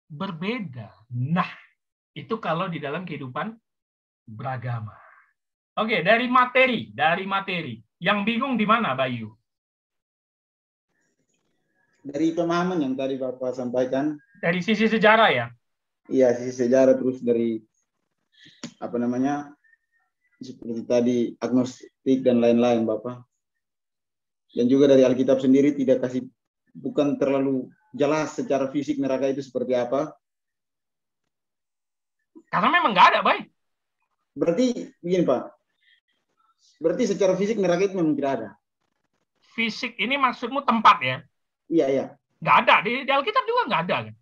berbeda. Nah, itu kalau di dalam kehidupan beragama. Oke, dari materi. Yang bingung di mana, Bayu? Dari pemahaman yang tadi Bapak sampaikan. Dari sisi sejarah ya? Iya, sisi sejarah, terus dari seperti tadi agnostik dan lain-lain, Bapak. Dan juga dari Alkitab sendiri bukan terlalu jelas secara fisik neraka itu seperti apa. Karena memang nggak ada, baik. Berarti begini, Pak. Berarti secara fisik neraka itu memang tidak ada. Fisik ini maksudmu tempat ya? Iya, iya. Nggak ada. Di Alkitab juga nggak ada. Kan?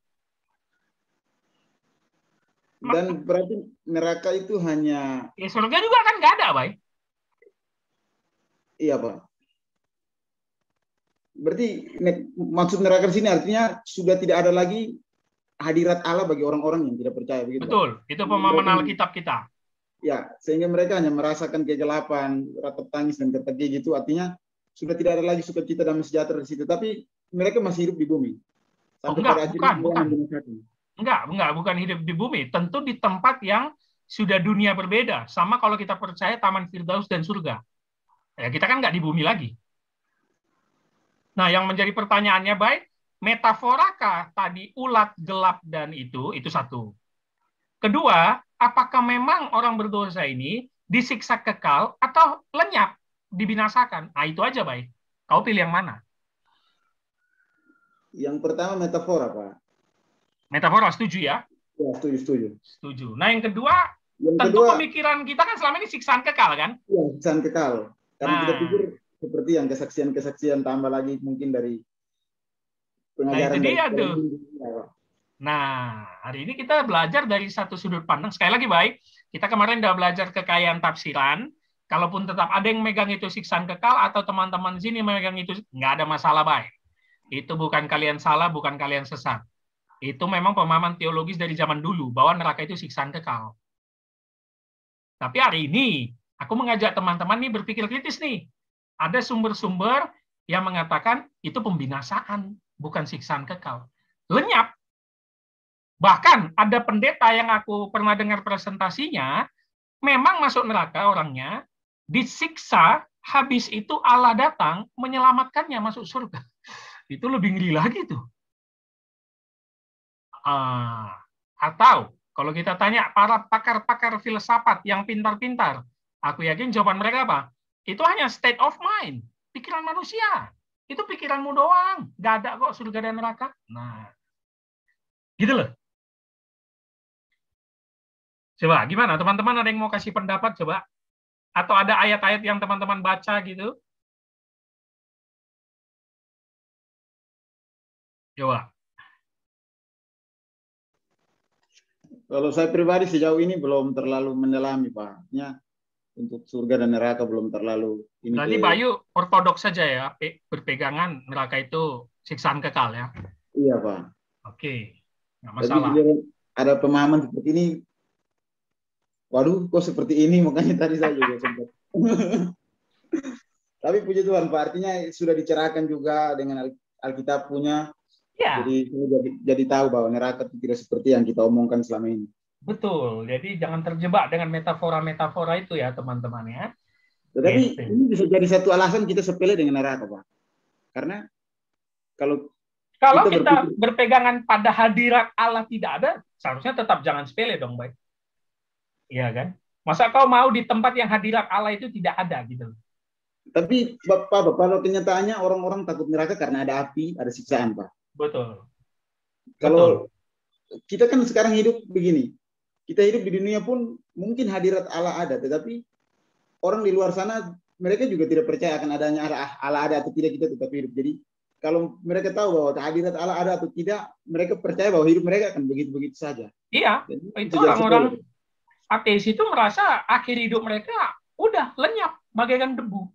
Dan berarti neraka itu hanya... Ya, surga juga kan nggak ada, baik. Iya, Pak. Berarti maksud neraka di sini artinya sudah tidak ada lagi hadirat Allah bagi orang-orang yang tidak percaya, begitu? Betul, Pak? Itu pemahaman Alkitab kita. Ya, sehingga mereka hanya merasakan kegelapan, ratap tangis dan ketegi gitu. Artinya sudah tidak ada lagi sukacita dan sejahtera di situ. Tapi mereka masih hidup di bumi. Sampai pada akhirnya bukan hidup di bumi. Tentu di tempat yang sudah dunia berbeda. Sama kalau kita percaya Taman Firdaus dan surga. Ya, kita kan nggak di bumi lagi. Nah, yang menjadi pertanyaannya, baik, metaforakah tadi ulat, gelap, dan itu satu. Kedua, apakah memang orang berdosa ini disiksa kekal atau lenyap, dibinasakan? Nah, itu aja, baik. Kau pilih yang mana? Yang pertama metafora, Pak. Metafora, setuju ya? Ya, setuju. Setuju. Nah, yang kedua, tentu pemikiran kita kan selama ini siksaan kekal, kan? Iya, siksaan kekal. Karena kita pikir seperti yang kesaksian-kesaksian tambah lagi mungkin dari pengajaran. Nah, itu dia tuh. Nah, hari ini kita belajar dari satu sudut pandang. Sekali lagi, baik, kita kemarin udah belajar kekayaan tafsiran. Kalaupun tetap ada yang megang itu siksaan kekal atau teman-teman di sini megang itu, nggak ada masalah, baik. Itu bukan kalian salah, bukan kalian sesat. Itu memang pemahaman teologis dari zaman dulu, bahwa neraka itu siksaan kekal. Tapi hari ini, aku mengajak teman-teman nih berpikir kritis nih. Ada sumber-sumber yang mengatakan itu pembinasaan, bukan siksaan kekal. Lenyap. Bahkan ada pendeta yang aku pernah dengar presentasinya, memang masuk neraka orangnya, disiksa, habis itu Allah datang, menyelamatkannya masuk surga. Itu lebih ngeri lagi tuh. Atau kalau kita tanya para pakar-pakar filsafat yang pintar-pintar, aku yakin jawaban mereka apa? Itu hanya state of mind, pikiran manusia. Itu pikiranmu doang, nggak ada kok surga dan neraka. Nah, gitu loh. Coba, gimana? Teman-teman ada yang mau kasih pendapat, coba? Atau ada ayat-ayat yang teman-teman baca gitu? Coba. Kalau saya pribadi sejauh ini belum terlalu mendalami, Pak. Artinya untuk surga dan neraka belum terlalu ini. Berarti Bayu ortodoks saja ya, berpegangan neraka itu siksaan kekal ya? Iya, Pak. Oke, nggak masalah. Jadi ada pemahaman seperti ini. Waduh, kok seperti ini? Makanya tadi saya juga sempat. Tapi puji Tuhan, Pak. Artinya sudah dicerahkan juga dengan Alkitab punya. Ya. Jadi tahu bahwa neraka itu tidak seperti yang kita omongkan selama ini. Betul. Jadi jangan terjebak dengan metafora-metafora itu ya, teman-teman ya. Tetapi ini bisa jadi satu alasan kita sepele dengan neraka, Pak. Karena kalau kita berpegangan pada hadirat Allah tidak ada, seharusnya tetap jangan sepele dong, baik. Iya kan? Masa kau mau di tempat yang hadirat Allah itu tidak ada gitu. Tapi Bapak, kalau kenyataannya orang-orang takut neraka karena ada api, ada siksaan, Pak. Betul. Kalau kita kan sekarang hidup begini. Kita hidup di dunia pun mungkin hadirat Allah ada, tetapi orang di luar sana mereka juga tidak percaya akan adanya Allah ada atau tidak, kita tetap hidup. Jadi kalau mereka tahu bahwa hadirat Allah ada atau tidak, mereka percaya bahwa hidup mereka akan begitu-begitu saja. Iya, itu orang-orang ateis itu merasa akhir hidup mereka udah lenyap bagaikan debu.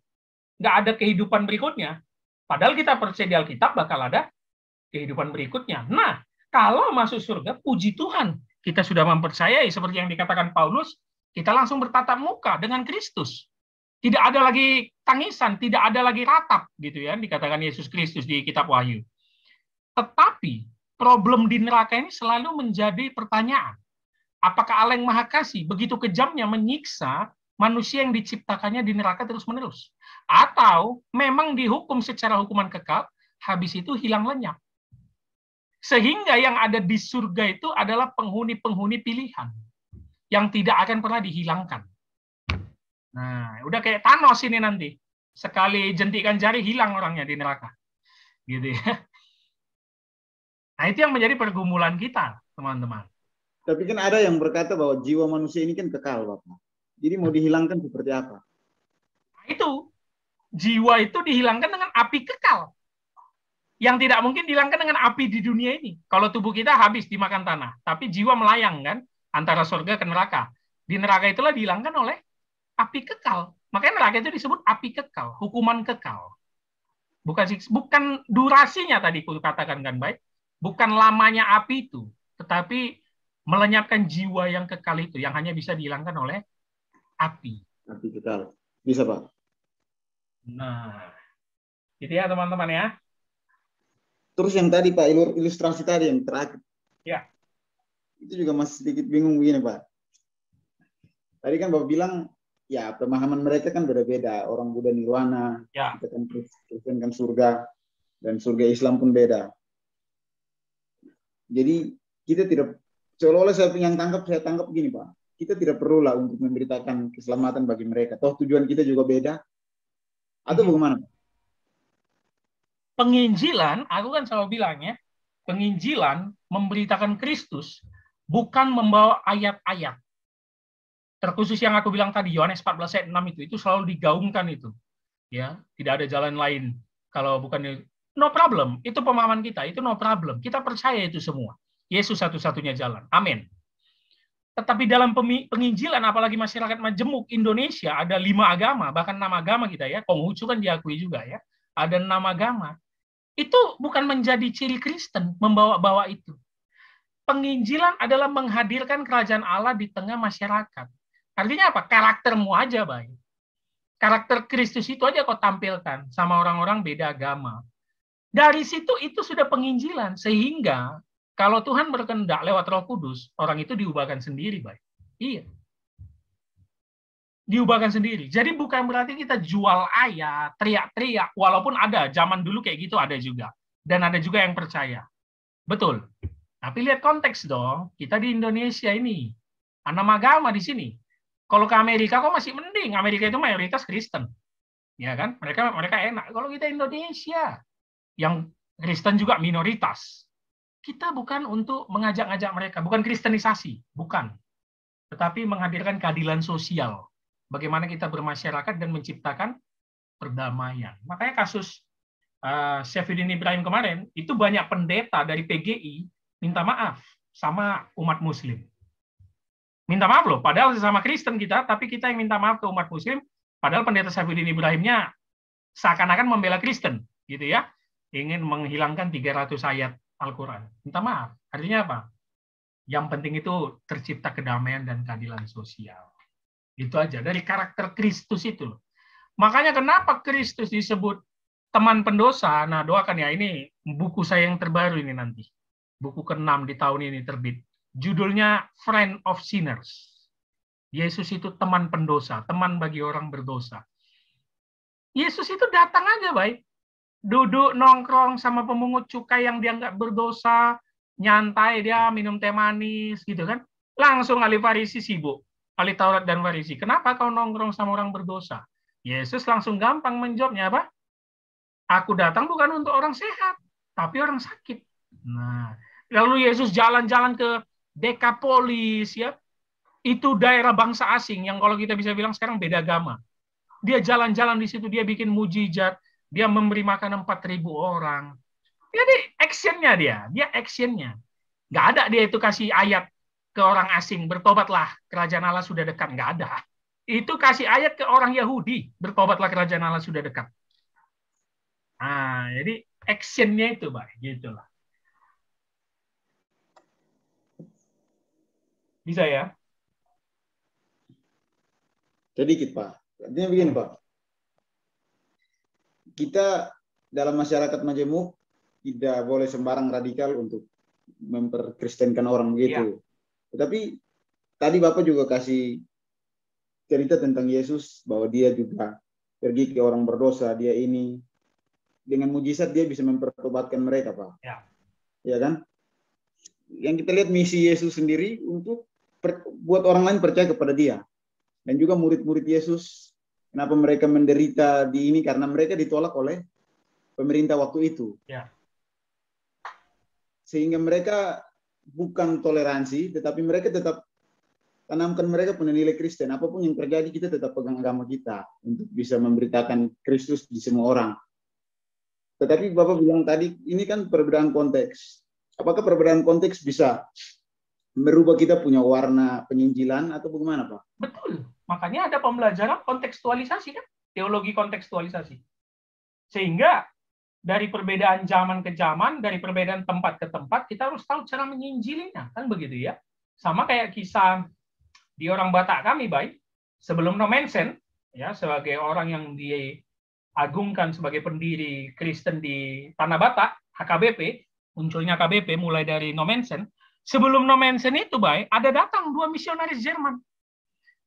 Nggak ada kehidupan berikutnya. Padahal kita percaya di Alkitab bakal ada kehidupan berikutnya. Nah, kalau masuk surga, puji Tuhan, kita sudah mempercayai seperti yang dikatakan Paulus, kita langsung bertatap muka dengan Kristus. Tidak ada lagi tangisan, tidak ada lagi ratap, gitu ya, dikatakan Yesus Kristus di kitab Wahyu. Tetapi problem di neraka ini selalu menjadi pertanyaan. Apakah Allah yang Maha Kasih begitu kejamnya menyiksa manusia yang diciptakannya di neraka terus-menerus? Atau memang dihukum secara hukuman kekal, habis itu hilang lenyap? Sehingga yang ada di surga itu adalah penghuni-penghuni pilihan yang tidak akan pernah dihilangkan. Nah, udah kayak Thanos ini nanti. Sekali jentikan jari hilang orangnya di neraka. Gitu ya. Nah, itu yang menjadi pergumulan kita, teman-teman. Tapi kan ada yang berkata bahwa jiwa manusia ini kan kekal, Bapak. Jadi mau dihilangkan seperti apa? Nah, itu. Jiwa itu dihilangkan dengan api kekal. Yang tidak mungkin dihilangkan dengan api di dunia ini. Kalau tubuh kita habis dimakan tanah. Tapi jiwa melayang kan. Antara surga ke neraka. Di neraka itulah dihilangkan oleh api kekal. Makanya neraka itu disebut api kekal. Hukuman kekal. Bukan durasinya tadi aku katakan kan baik. Bukan lamanya api itu. Tetapi melenyapkan jiwa yang kekal itu. Yang hanya bisa dihilangkan oleh api. Api kekal. Bisa, Pak. Nah, itu ya teman-teman ya. Terus yang tadi Pak, ilustrasi tadi yang terakhir. Ya. Itu juga masih sedikit bingung begini Pak. Tadi kan Bapak bilang, ya pemahaman mereka kan beda-beda. Orang Buddha nirwana, Ya. kita kan Kristen kan surga, dan surga Islam pun beda. Jadi kita tidak, seolah-olah saya tangkap begini Pak. Kita tidak perlulah untuk memberitakan keselamatan bagi mereka. Toh tujuan kita juga beda. Atau bagaimana? Penginjilan, aku kan selalu bilang ya, penginjilan memberitakan Kristus bukan membawa ayat-ayat. Terkhusus yang aku bilang tadi, Yohanes 14 ayat 6 itu selalu digaungkan itu. Ya, tidak ada jalan lain. Kalau bukan, no problem. Itu pemahaman kita, itu no problem. Kita percaya itu semua. Yesus satu-satunya jalan. Amin. Tetapi dalam penginjilan, apalagi masyarakat majemuk Indonesia, ada 5 agama, bahkan 6 agama kita ya, Konghucu kan diakui juga ya, ada 6 agama. Itu bukan menjadi ciri Kristen, membawa-bawa itu. Penginjilan adalah menghadirkan kerajaan Allah di tengah masyarakat. Artinya apa? Karaktermu aja baik. Karakter Kristus itu aja kau tampilkan sama orang-orang beda agama. Dari situ itu sudah penginjilan, sehingga kalau Tuhan berkehendak lewat Roh Kudus, orang itu diubahkan sendiri, baik. Iya. Diubahkan sendiri. Jadi bukan berarti kita jual ayat, teriak-teriak, walaupun ada, zaman dulu kayak gitu ada juga. Dan ada juga yang percaya. Betul. Tapi lihat konteks dong, kita di Indonesia ini, 6 agama di sini. Kalau ke Amerika kok masih mending, Amerika itu mayoritas Kristen. Ya kan? Mereka enak. Kalau kita Indonesia, yang Kristen juga minoritas. Kita bukan untuk mengajak-ajak mereka, bukan kristenisasi, bukan. Tetapi menghadirkan keadilan sosial. Bagaimana kita bermasyarakat dan menciptakan perdamaian. Makanya kasus Syafruddin Ibrahim kemarin, itu banyak pendeta dari PGI minta maaf sama umat muslim. Minta maaf loh, padahal sesama Kristen kita, tapi kita yang minta maaf ke umat muslim, padahal pendeta Syafruddin Ibrahimnya seakan-akan membela Kristen, gitu ya. Ingin menghilangkan 300 ayat Al-Quran. Minta maaf. Artinya apa? Yang penting itu tercipta kedamaian dan keadilan sosial. Itu aja. Dari karakter Kristus itu. Makanya kenapa Kristus disebut teman pendosa? Nah, doakan ya. Ini buku saya yang terbaru ini nanti. Buku ke-6 di tahun ini terbit. Judulnya Friend of Sinners. Yesus itu teman pendosa. Teman bagi orang berdosa. Yesus itu datang aja, baik. Duduk nongkrong sama pemungut cukai yang dianggap berdosa, nyantai dia minum teh manis gitu kan. Langsung ahli Farisi sibuk, ahli Taurat dan Farisi. Kenapa kau nongkrong sama orang berdosa? Yesus langsung gampang menjawabnya apa? Aku datang bukan untuk orang sehat, tapi orang sakit. Nah, lalu Yesus jalan-jalan ke Dekapolis ya. Itu daerah bangsa asing yang kalau kita bisa bilang sekarang beda agama. Dia jalan-jalan di situ, dia bikin mujizat. Dia memberi makan 4.000 orang. Jadi actionnya dia actionnya. Nggak ada dia itu kasih ayat ke orang asing, bertobatlah, kerajaan Allah sudah dekat. Nggak ada. Itu kasih ayat ke orang Yahudi, bertobatlah, kerajaan Allah sudah dekat. Nah, jadi actionnya itu, Pak. Gitulah. Bisa ya? Sedikit, Pak. Artinya begini, Pak. Kita dalam masyarakat majemuk tidak boleh sembarang radikal untuk memperkristenkan orang begitu. Ya. Tetapi tadi Bapak juga kasih cerita tentang Yesus bahwa dia juga pergi ke orang berdosa, dia ini dengan mujizat dia bisa mempertobatkan mereka, Pak. Ya. Ya kan? Yang kita lihat misi Yesus sendiri untuk buat orang lain percaya kepada dia. dan juga murid-murid Yesus, kenapa mereka menderita di ini, karena mereka ditolak oleh pemerintah waktu itu. Ya. Sehingga mereka bukan toleransi, tetapi mereka tetap tanamkan mereka punya nilai Kristen. Apapun yang terjadi, kita tetap pegang agama kita untuk bisa memberitakan Kristus di semua orang. Tetapi Bapak bilang tadi, ini kan perbedaan konteks. Apakah perbedaan konteks bisa merubah kita punya warna penginjilan atau bagaimana, Pak? Betul. Makanya ada pembelajaran kontekstualisasi kan, teologi kontekstualisasi. Sehingga dari perbedaan zaman ke zaman, dari perbedaan tempat ke tempat, kita harus tahu cara menginjilinya, kan begitu ya. Sama kayak kisah di orang Batak kami, baik. Sebelum Nomensen, ya, sebagai orang yang diagungkan sebagai pendiri Kristen di Tanah Batak, HKBP, munculnya KBP mulai dari Nomensen. Sebelum Nomensen itu, baik, ada datang 2 misionaris Jerman.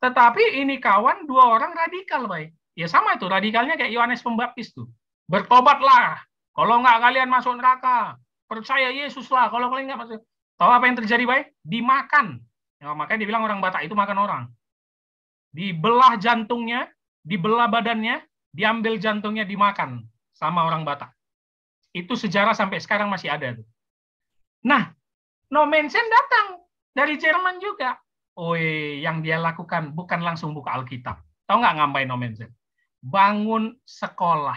Tetapi ini kawan 2 orang radikal, baik. Ya sama itu, radikalnya kayak Yohanes Pembaptis tuh. Bertobatlah, kalau nggak kalian masuk neraka. Percaya Yesus lah, kalau kalian nggak masuk. Tahu apa yang terjadi, baik? Dimakan. Ya, makanya dibilang orang Batak itu makan orang. Dibelah jantungnya, dibelah badannya, diambil jantungnya, dimakan sama orang Batak. Itu sejarah sampai sekarang masih ada tuh. Nah, Nomensen datang dari Jerman juga. Yang dia lakukan bukan langsung buka Alkitab. Tahu nggak ngapain Nomensen? Bangun sekolah.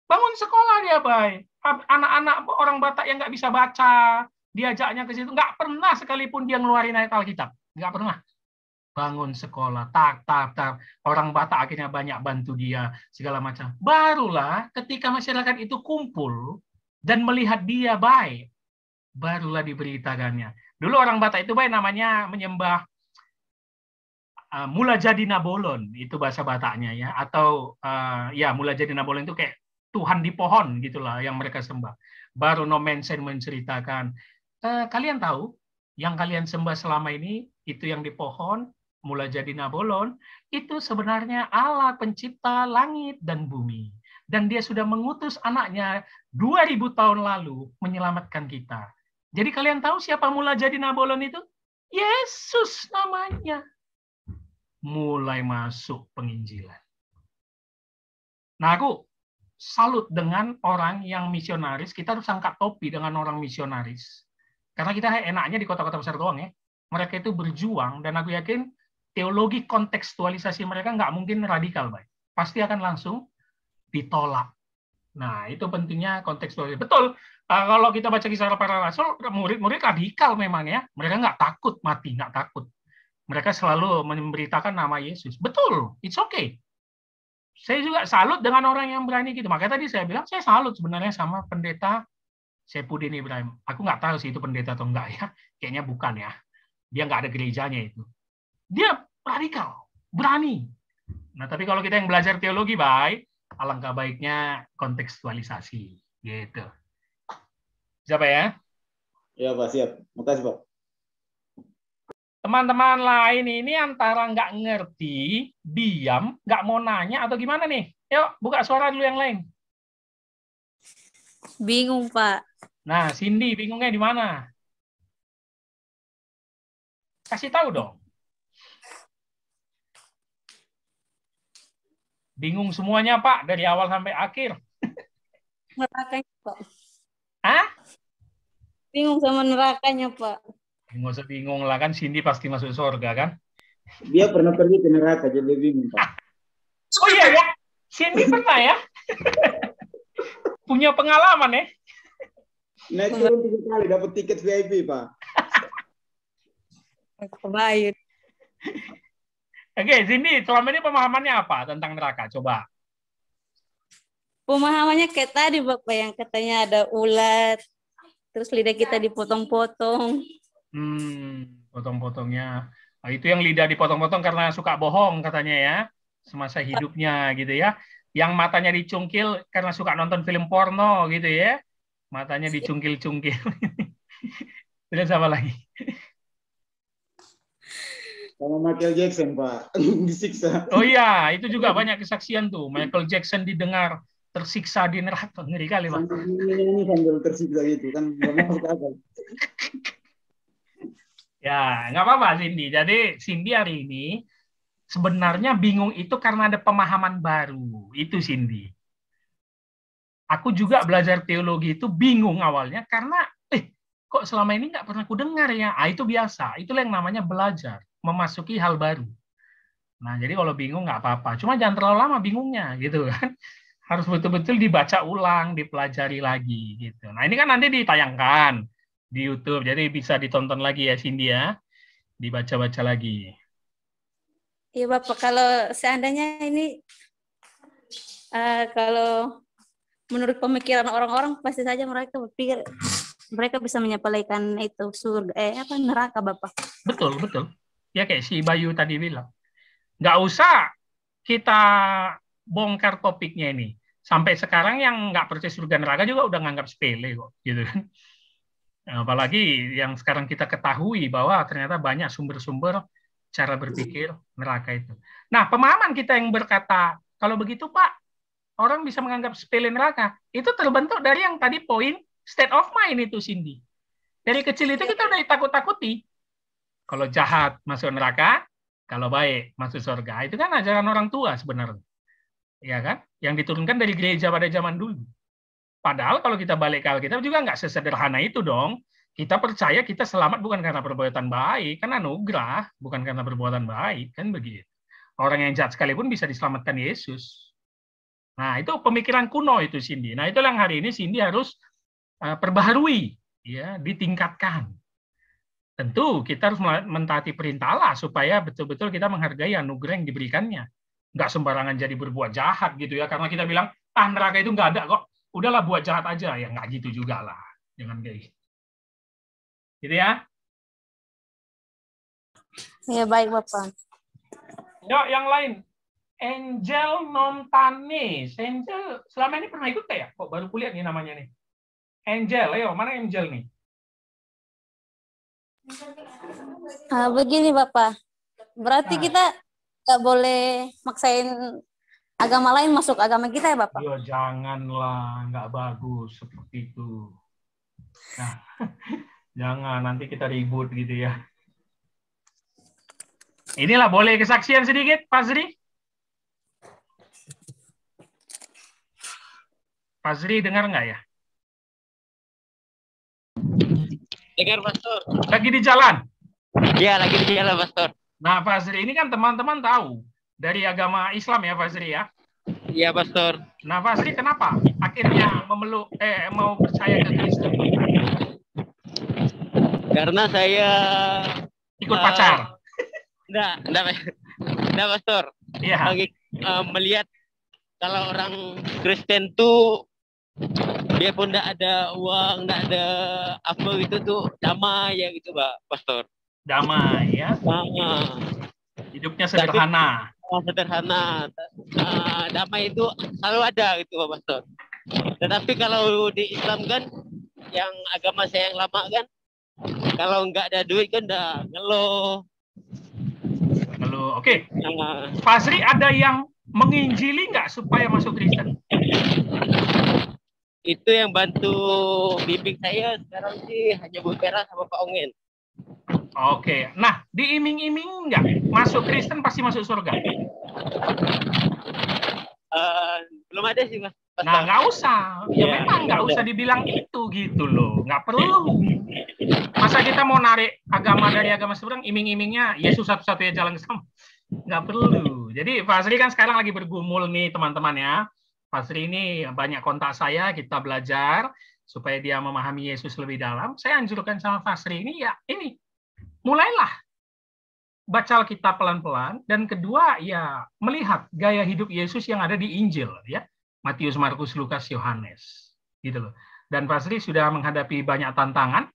Bangun sekolah dia, baik. Anak-anak orang Batak yang nggak bisa baca, diajaknya ke situ. Nggak pernah sekalipun dia ngeluarin ayat Alkitab. Nggak pernah. Bangun sekolah, tak. Orang Batak akhirnya banyak bantu dia, segala macam. Barulah ketika masyarakat itu kumpul dan melihat dia baik, barulah diberitakannya. Dulu orang Batak itu baik namanya menyembah Mula Jadi Nabolon, itu bahasa Bataknya ya, atau Mula Jadi Nabolon itu kayak Tuhan di pohon gitulah yang mereka sembah. Baru Nomensen menceritakan, kalian tahu yang kalian sembah selama ini itu yang di pohon Mula Jadi Nabolon itu sebenarnya Allah pencipta langit dan bumi, dan dia sudah mengutus anaknya 2000 tahun lalu menyelamatkan kita. Jadi kalian tahu siapa Mula Jadi Nabolon itu? Yesus namanya. Mulai masuk penginjilan. Nah, aku salut dengan orang yang misionaris. Kita harus angkat topi dengan orang misionaris. Karena kita enaknya di kota-kota besar doang ya. Mereka itu berjuang, dan aku yakin teologi kontekstualisasi mereka nggak mungkin radikal, baik. Pasti akan langsung ditolak. Nah, itu pentingnya kontekstualisasi. Betul, kalau kita baca kisah para rasul, murid-murid radikal memang ya. Mereka nggak takut mati, nggak takut. Mereka selalu memberitakan nama Yesus. Betul, it's okay. Saya juga salut dengan orang yang berani gitu. Makanya tadi saya bilang, saya salut sebenarnya sama pendeta Saipudin Ibrahim. Aku nggak tahu sih itu pendeta atau enggak ya. Kayaknya bukan ya. Dia nggak ada gerejanya itu. Dia radikal, berani. Nah, tapi kalau kita yang belajar teologi baik, alangkah baiknya kontekstualisasi. Gitu. Siapa ya? Ya, Pak, siap. Makasih, Pak. Teman-teman lain ini antara nggak ngerti, diam, nggak mau nanya, atau gimana nih? Yuk, buka suara dulu yang lain. Bingung, Pak. Nah, Cindy, bingungnya di mana? Kasih tahu dong. Bingung semuanya, Pak, dari awal sampai akhir. Nerakanya, Pak. Hah? Bingung sama nerakanya, Pak. Nggak usah bingung lah, kan Cindy pasti masuk surga, kan? Dia pernah pergi ke neraka, jadi bingung, Pak. Oh iya ya, Cindy pernah ya? Punya pengalaman ya? Naik turun 3 kali, dapat tiket VIP, Pak. Kebayang. Oke, Cindy, selama ini pemahamannya apa tentang neraka? Coba. Pemahamannya kayak tadi, Bapak, yang katanya ada ulat, terus lidah kita dipotong-potong. Potong-potongnya. Nah, itu yang lidah dipotong-potong karena suka bohong katanya ya, semasa hidupnya gitu ya. Yang matanya dicungkil karena suka nonton film porno gitu ya. Matanya dicungkil-cungkil. Terus apa lagi? Sama Michael Jackson, Pak. Disiksa. Oh iya, itu juga banyak kesaksian tuh. Michael Jackson didengar tersiksa di neraka. Ngeri kali, Pak. Ini sambil tersiksa gitu kan. Nggak masuk akal. Ya, nggak apa-apa Cindy. Jadi Cindy hari ini sebenarnya bingung itu karena ada pemahaman baru. Itu Cindy. Aku juga belajar teologi itu bingung awalnya karena kok selama ini nggak pernah ku dengar ya. Itu biasa. Itulah yang namanya belajar, memasuki hal baru. Nah, jadi kalau bingung nggak apa-apa. Cuma jangan terlalu lama bingungnya, gitu kan. Harus betul-betul dibaca ulang, dipelajari lagi, gitu. Nah, ini kan nanti ditayangkan di YouTube, jadi bisa ditonton lagi ya, Cindy ya. Dibaca-baca lagi. Iya Bapak, kalau seandainya ini kalau menurut pemikiran orang-orang pasti saja mereka berpikir mereka bisa menyepelekan itu surga neraka Bapak. Betul. Ya kayak si Bayu tadi bilang. Nggak usah kita bongkar topiknya ini. Sampai sekarang yang nggak percaya surga neraka juga udah nganggap sepele kok, gitu kan. Apalagi yang sekarang kita ketahui bahwa ternyata banyak sumber-sumber cara berpikir neraka itu. Nah, pemahaman kita yang berkata, kalau begitu Pak, orang bisa menganggap sepele neraka, itu terbentuk dari yang tadi poin state of mind itu, Cindy. Dari kecil itu kita udah ditakut-takuti. Kalau jahat masuk neraka, kalau baik masuk surga. Itu kan ajaran orang tua sebenarnya. Ya kan? Yang diturunkan dari gereja pada zaman dulu. Padahal kalau kita balik ke Alkitab juga nggak sesederhana itu dong. Kita percaya kita selamat bukan karena perbuatan baik, kan anugerah, bukan karena perbuatan baik, kan begitu. Orang yang jahat sekalipun bisa diselamatkan Yesus. Nah, itu pemikiran kuno itu, Cindy. Nah, itu yang hari ini Cindy harus perbaharui, ya, ditingkatkan. Tentu kita harus mentaati perintah Allah supaya betul-betul kita menghargai anugerah yang diberikannya. Nggak sembarangan jadi berbuat jahat gitu ya, karena kita bilang, neraka itu nggak ada kok. Udahlah buat jahat aja, ya nggak gitu juga lah. Jangan kayak gitu. Gitu ya. Ya baik Bapak. Yuk, yang lain. Angel Nontanis. Angel, selama ini pernah ikut ya? Kok baru kuliah nih namanya nih? Angel, ayo, mana Angel nih? Begini Bapak. Berarti kita nggak boleh maksain agama lain masuk agama kita ya Bapak? Yo, janganlah, nggak bagus seperti itu. Nah, jangan, nanti kita ribut gitu ya. Inilah boleh kesaksian sedikit, Pak Zri? Pak Zri dengar nggak ya? Dengar, Pastor. Lagi di jalan? Iya, lagi di jalan, Pastor. Nah, Pak Zri, ini kan teman-teman tahu dari agama Islam ya, Pak Zri ya? Iya, Pastor. Nah, Pak Zri, kenapa akhirnya mau percaya ke Kristen? Karena saya ikut pacar. Enggak, Pastor. Iya. Lagi melihat kalau orang Kristen tuh dia pun enggak ada uang, enggak ada apa gitu tuh, damai ya gitu, Pak, Pastor. Damai ya. Hidupnya sederhana. Sederhana. Damai itu selalu ada gitu, Pak Pastor. Tetapi kalau di Islam kan, yang agama saya yang lama kan, kalau nggak ada duit kan udah ngeluh. Oke. Pak Sri, ada yang menginjili nggak supaya masuk Kristen? Itu yang bantu bimbing saya sekarang sih hanya Bu Vera sama Pak Ongen. Oke. Nah, diiming-iming nggak masuk Kristen pasti masuk surga? Belum ada sih, Mas. Nah, nggak usah. Ya memang nggak usah dibilang itu gitu loh. Nggak perlu. Masa kita mau narik agama dari agama seberang, iming-imingnya Yesus satu-satunya jalan ke sana? Nggak perlu. Jadi Pak Sri kan sekarang lagi bergumul nih teman-teman ya. Pak Sri ini banyak kontak saya, kita belajar supaya dia memahami Yesus lebih dalam. Saya anjurkan sama Pak Sri ini ya ini. Mulailah baca Alkitab pelan-pelan, dan kedua ya melihat gaya hidup Yesus yang ada di Injil ya. Matius, Markus, Lukas, Yohanes. Gitu loh. Dan Pak Sri sudah menghadapi banyak tantangan.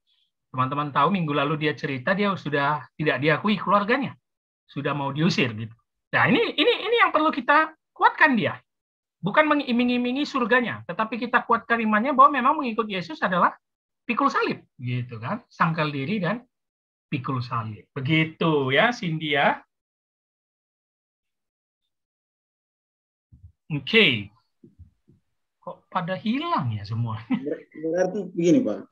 Teman-teman tahu minggu lalu dia cerita dia sudah tidak diakui keluarganya. Sudah mau diusir gitu. Nah, ini yang perlu kita kuatkan dia. Bukan mengiming-imingi surganya, tetapi kita kuatkan imannya bahwa memang mengikut Yesus adalah pikul salib gitu kan. Sangkal diri dan pikul salib. Begitu ya, Cindy ya. Oke. Kok pada hilang ya semua? Berarti begini, Pak.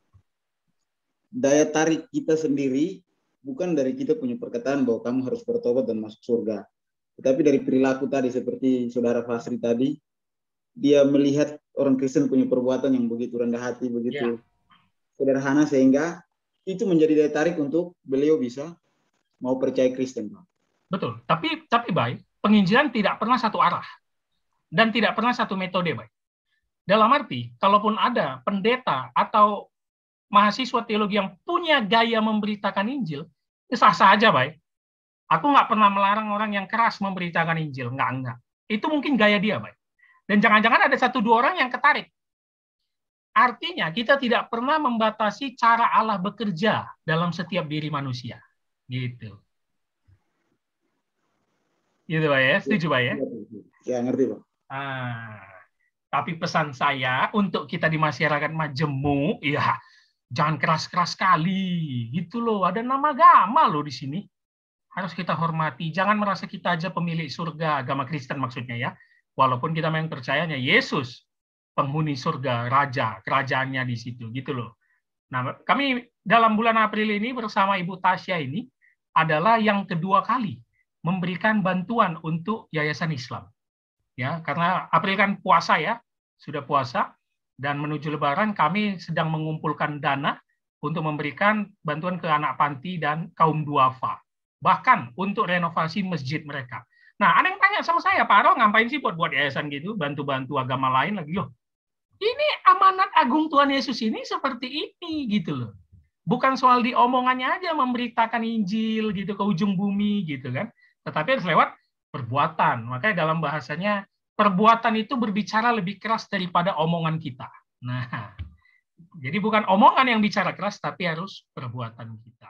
Daya tarik kita sendiri bukan dari kita punya perkataan bahwa kamu harus bertobat dan masuk surga. Tetapi dari perilaku tadi, seperti Saudara Fasri tadi, dia melihat orang Kristen punya perbuatan yang begitu rendah hati, begitu sederhana, sehingga itu menjadi daya tarik untuk beliau bisa mau percaya Kristen. Betul. Tapi baik, penginjilan tidak pernah satu arah dan tidak pernah satu metode, baik. Dalam arti, kalaupun ada pendeta atau mahasiswa teologi yang punya gaya memberitakan Injil, sah-sah aja, baik. Aku nggak pernah melarang orang yang keras memberitakan Injil, enggak. Itu mungkin gaya dia, baik. Dan jangan-jangan ada 1-2 orang yang ketarik. Artinya kita tidak pernah membatasi cara Allah bekerja dalam setiap diri manusia. Gitu. Gitu, Pak ya? Setuju, Pak ya? Ya, ngerti, Pak. Tapi pesan saya untuk kita di masyarakat majemuk, ya jangan keras-keras sekali. Gitu loh, ada nama agama loh di sini. Harus kita hormati. Jangan merasa kita aja pemilik surga, agama Kristen maksudnya ya. Walaupun kita memang percayanya Yesus penghuni surga, raja, kerajaannya di situ, gitu loh. Nah, kami dalam bulan April ini bersama Ibu Tasya ini adalah yang kedua kali memberikan bantuan untuk Yayasan Islam. Ya, karena April kan puasa ya, sudah puasa, dan menuju Lebaran kami sedang mengumpulkan dana untuk memberikan bantuan ke anak panti dan kaum duafa. Bahkan untuk renovasi masjid mereka. Nah, ada yang tanya sama saya, Pak Aro, ngapain sih buat yayasan gitu, bantu-bantu agama lain lagi loh. Ini amanat agung Tuhan Yesus ini seperti ini gitu loh. Bukan soal diomongannya aja memberitakan Injil gitu ke ujung bumi gitu kan. Tetapi harus lewat perbuatan. Makanya dalam bahasanya perbuatan itu berbicara lebih keras daripada omongan kita. Nah, jadi bukan omongan yang bicara keras tapi harus perbuatan kita.